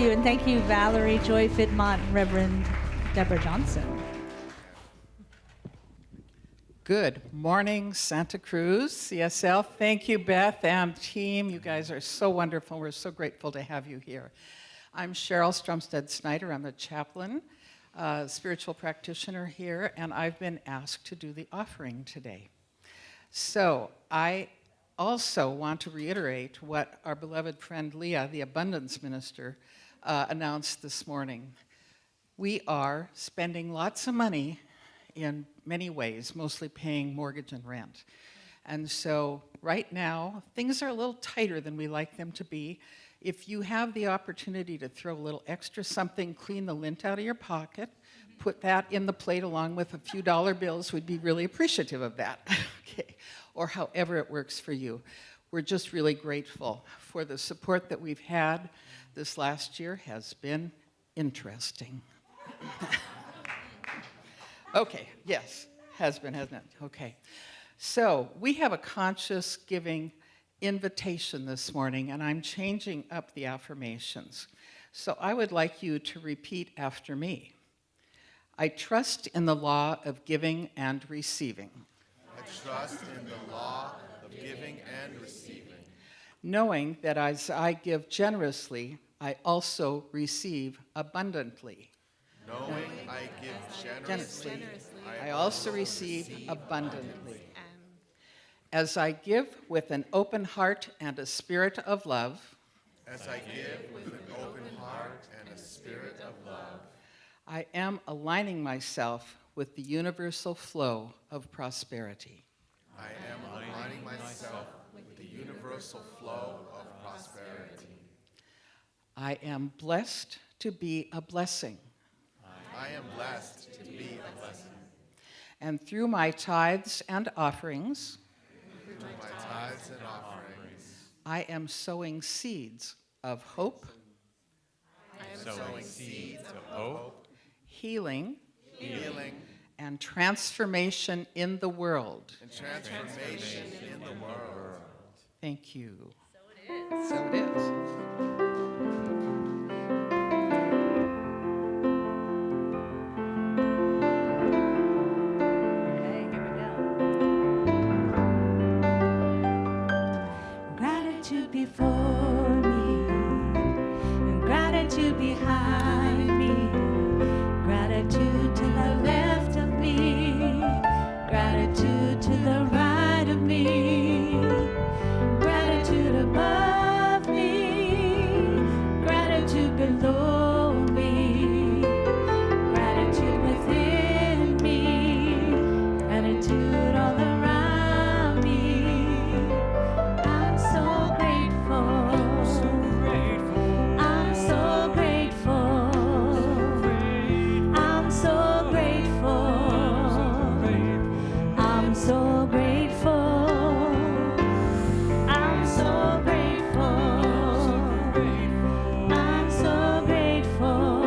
S1: you, and thank you, Valerie, Joy Fidmont, and Reverend Deborah Johnson.
S6: Good morning, Santa Cruz, CSL. Thank you, Beth and team. You guys are so wonderful. We're so grateful to have you here. I'm Cheryl Stromstead-Snyder. I'm a chaplain, spiritual practitioner here, and I've been asked to do the offering today. So I also want to reiterate what our beloved friend Leah, the abundance minister, announced this morning. We are spending lots of money in many ways, mostly paying mortgage and rent. And so right now, things are a little tighter than we like them to be. If you have the opportunity to throw a little extra something, clean the lint out of your pocket, put that in the plate along with a few dollar bills, we'd be really appreciative of that, okay? Or however it works for you. We're just really grateful for the support that we've had. This last year has been interesting. Okay, yes, has been, hasn't it? Okay. So we have a conscious giving invitation this morning, and I'm changing up the affirmations. So I would like you to repeat after me. I trust in the law of giving and receiving.
S3: I trust in the law of giving and receiving.
S6: Knowing that as I give generously, I also receive abundantly.
S3: Knowing I give generously,
S6: I also receive abundantly. As I give with an open heart and a spirit of love,
S3: as I give with an open heart and a spirit of love,
S6: I am aligning myself with the universal flow of prosperity.
S3: I am aligning myself with the universal flow of prosperity.
S6: I am blessed to be a blessing.
S3: I am blessed to be a blessing.
S6: And through my tithes and offerings,
S3: Through my tithes and offerings,
S6: I am sowing seeds of hope,
S3: sowing seeds of hope,
S6: healing,
S3: healing,
S6: and transformation in the world.
S3: and transformation in the world.
S6: Thank you. So it is.
S1: Okay, here we go. Gratitude before me, and gratitude behind me, gratitude to the left of me, gratitude to the right of me, gratitude above me, gratitude below me, gratitude within me, gratitude all around me. I'm so grateful. I'm so grateful. I'm so grateful. I'm so grateful. I'm so grateful. I'm so grateful.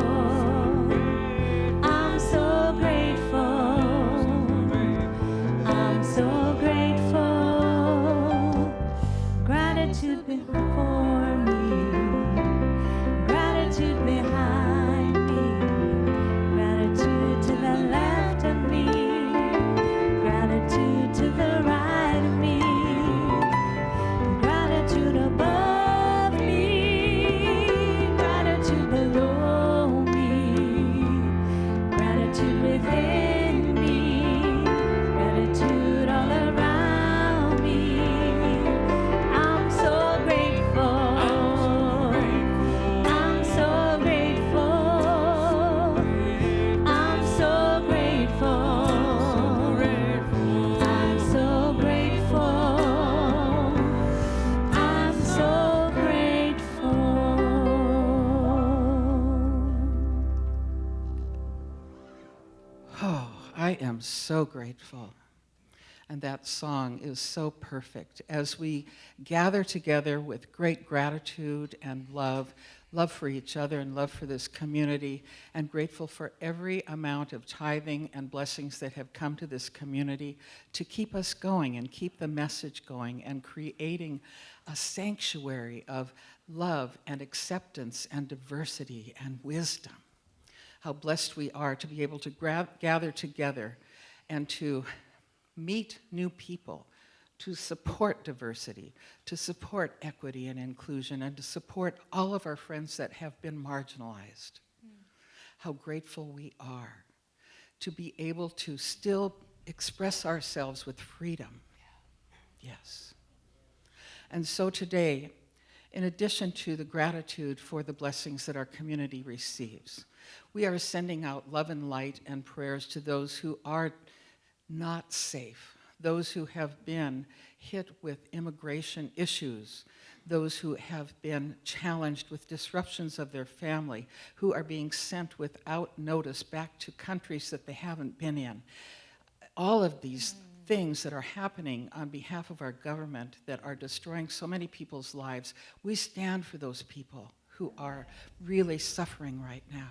S1: I'm so grateful. I'm so grateful. Gratitude before me, gratitude behind me, gratitude to the left of me, gratitude to the right of me, gratitude above me, gratitude below me, gratitude within me, gratitude all around me. I'm so grateful. I'm so grateful. I'm so grateful. I'm so grateful. I'm so grateful.
S6: Oh, I am so grateful. And that song is so perfect as we gather together with great gratitude and love for each other and love for this community, and grateful for every amount of tithing and blessings that have come to this community to keep us going and keep the message going and creating a sanctuary of love and acceptance and diversity and wisdom. How blessed we are to be able to gather together and to meet new people, to support diversity, to support equity and inclusion, and to support all of our friends that have been marginalized. How grateful we are to be able to still express ourselves with freedom. Yes. And so today, in addition to the gratitude for the blessings that our community receives, we are sending out love and light and prayers to those who are not safe, those who have been hit with immigration issues, those who have been challenged with disruptions of their family, who are being sent without notice back to countries that they haven't been in. All of these things that are happening on behalf of our government that are destroying so many people's lives, we stand for those people who are really suffering right now.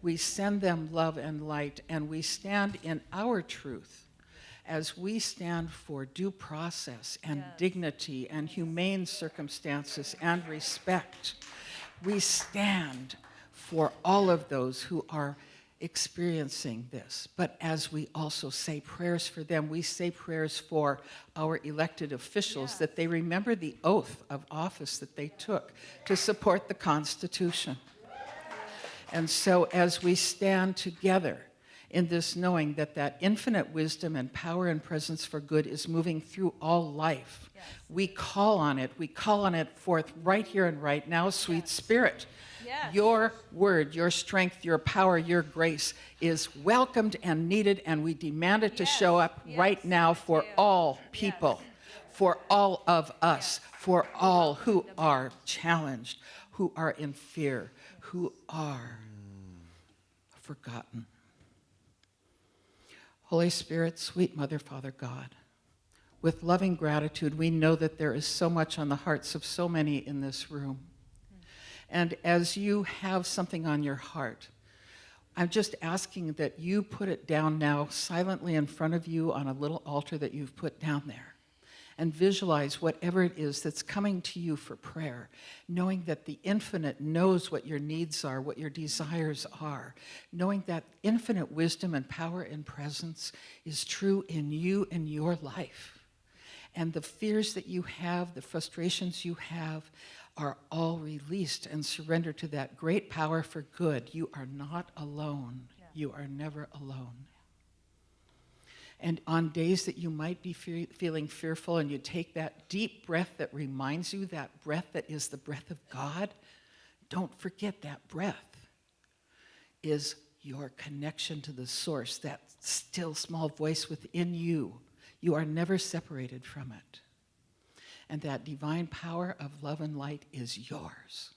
S6: We send them love and light, and we stand in our truth as we stand for due process and dignity and humane circumstances and respect. We stand for all of those who are experiencing this. But as we also say prayers for them, we say prayers for our elected officials, that they remember the oath of office that they took to support the Constitution. And so as we stand together in this knowing that that infinite wisdom and power and presence for good is moving through all life, we call on it forth right here and right now, sweet Spirit. Your word, your strength, your power, your grace is welcomed and needed, and we demand it to show up right now for all people, for all of us, for all who are challenged, who are in fear, who are forgotten. Holy Spirit, sweet Mother, Father God, with loving gratitude, we know that there is so much on the hearts of so many in this room. And as you have something on your heart, I'm just asking that you put it down now silently in front of you on a little altar that you've put down there. And visualize whatever it is that's coming to you for prayer, knowing that the infinite knows what your needs are, what your desires are, knowing that infinite wisdom and power and presence is true in you and your life. And the fears that you have, the frustrations you have, are all released and surrendered to that great power for good. You are not alone. You are never alone. And on days that you might be feeling fearful, and you take that deep breath that reminds you, that breath that is the breath of God, don't forget that breath is your connection to the source, that still small voice within you. You are never separated from it. And that divine power of love and light is yours.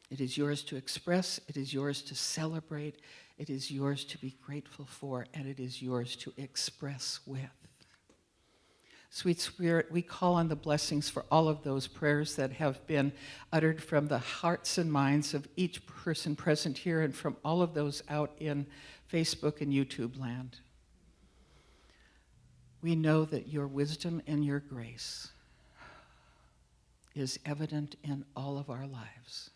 S6: It is yours to express, it is yours to celebrate, it is yours to be grateful for, and it is yours to express with. Sweet Spirit, we call on the blessings for all of those prayers that have been uttered from the hearts and minds of each person present here and from all of those out in Facebook and YouTube land. We know that your wisdom and your grace is evident in all of our lives.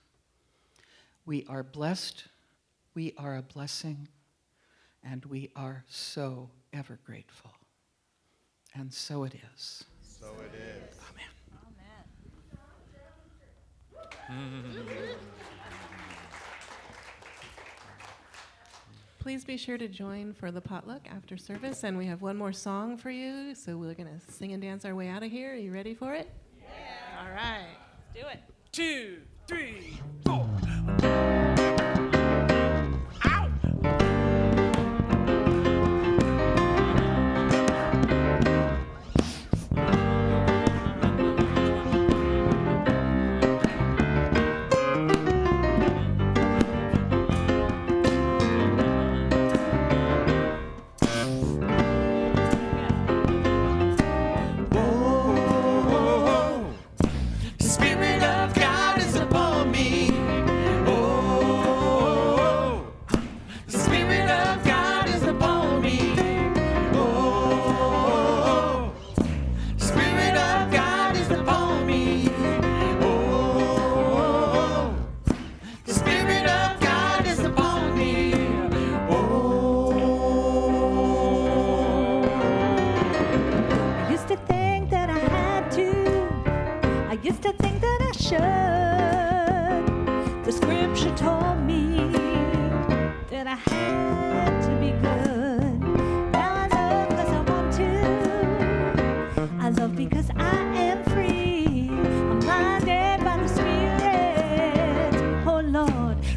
S6: We are blessed, we are a blessing, and we are so ever grateful. And so it is.
S3: So it is.
S6: Amen.
S2: Please be sure to join for the potluck after service, and we have one more song for you, so we're going to sing and dance our way out of here. Are you ready for it? Yeah. All right.
S1: Do it.
S7: 2, 3, 4.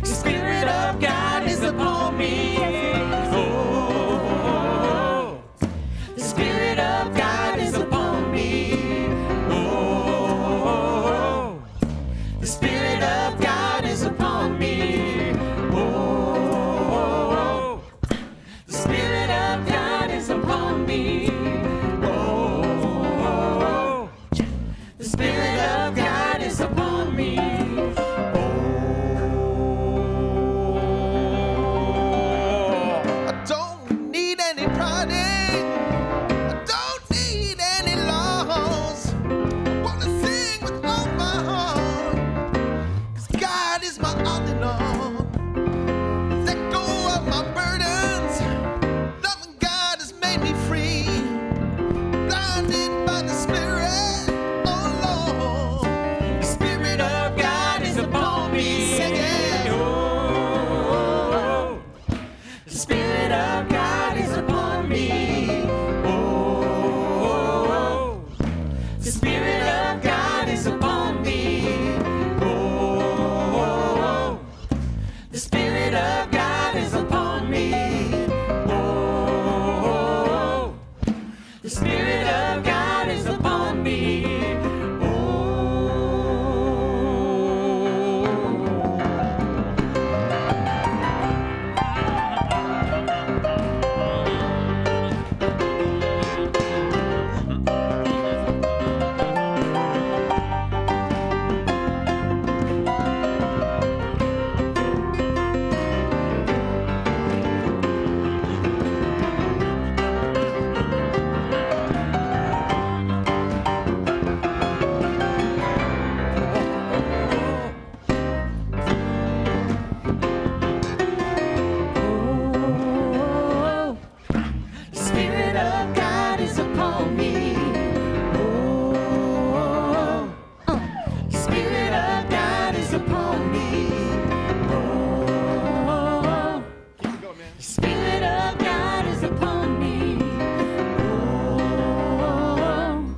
S6: The Spirit of God is upon me. Oh, the Spirit of God is upon me. Oh, the Spirit of God is upon me. Oh, the Spirit of God is upon me. Oh, the Spirit of God is upon me.
S3: I don't need any party. I don't need any laws. I wanna sing with all my heart. 'Cause God is my all in all. Let go of my burdens. Loving God has made me free. Blinded by the Spirit, oh Lord.
S6: The Spirit of God is upon me.
S3: Sing it.
S6: Oh, the Spirit of God is upon me. Oh, the Spirit of God is upon me. Oh, the Spirit of God is upon me. Oh, the Spirit of God is upon me. Oh, the Spirit of God is upon me. Oh, the Spirit of God is upon me. Oh, the Spirit of God is upon me. Oh,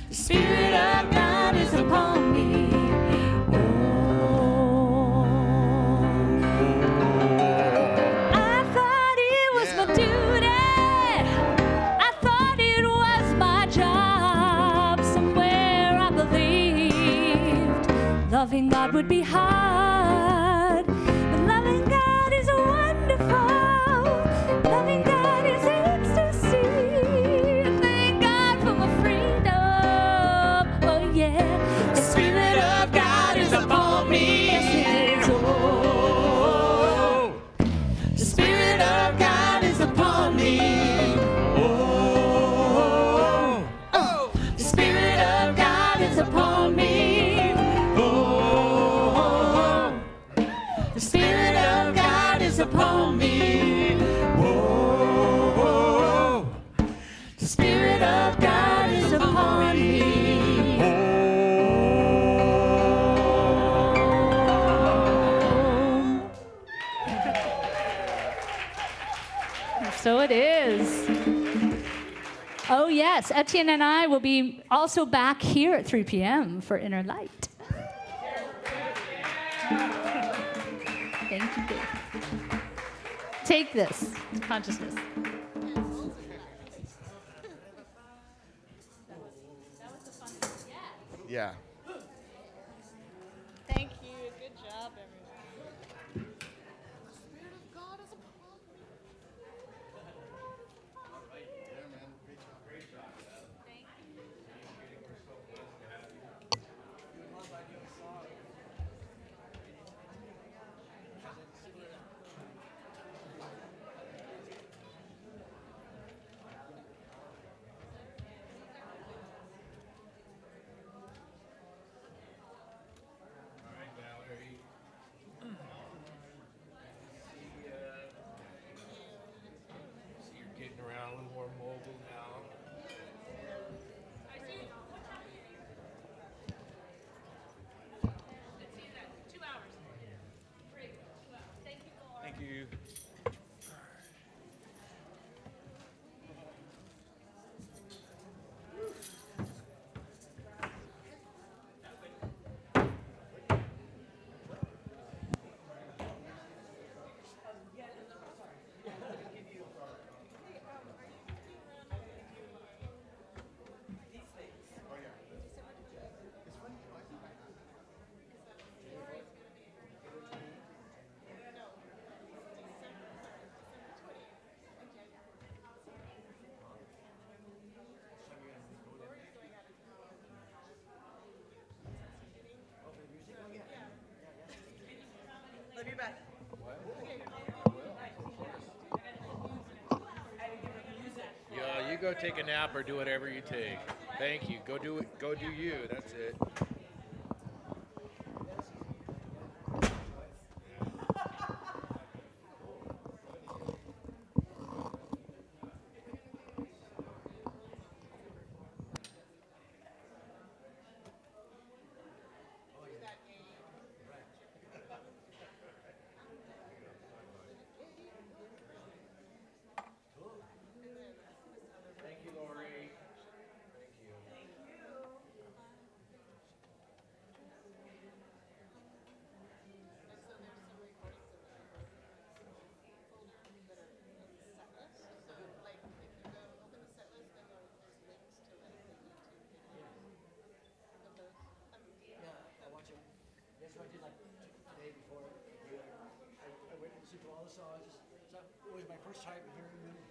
S6: the Spirit of God is upon me. I thought it was my duty. I thought it was my job. Somewhere I believed loving God would be hard. But loving God is wonderful. Loving God is ecstasy. Thank God for my freedom. Oh yeah. The Spirit of God is upon me. Yes, it is. Oh, the Spirit of God is upon me. Oh, the Spirit of God is upon me. Oh, the Spirit of God is upon me. Oh, the Spirit of God is upon me.
S1: So it is. Oh, yes. Etienne and I will be also back here at 3 p.m. for Inner Light. Thank you, Dave. Take this consciousness.
S3: Yeah.
S2: Thank you. Good job, everyone.
S7: Getting around a little more mobile now. Thank you. go take a nap or do whatever you take. Thank you. Go do it. Go do you. That's it. Thank you, Lori. Thank you.
S8: Yeah, I watch them. That's what I did like today before. I went and listened to all the songs. So it was my first time hearing them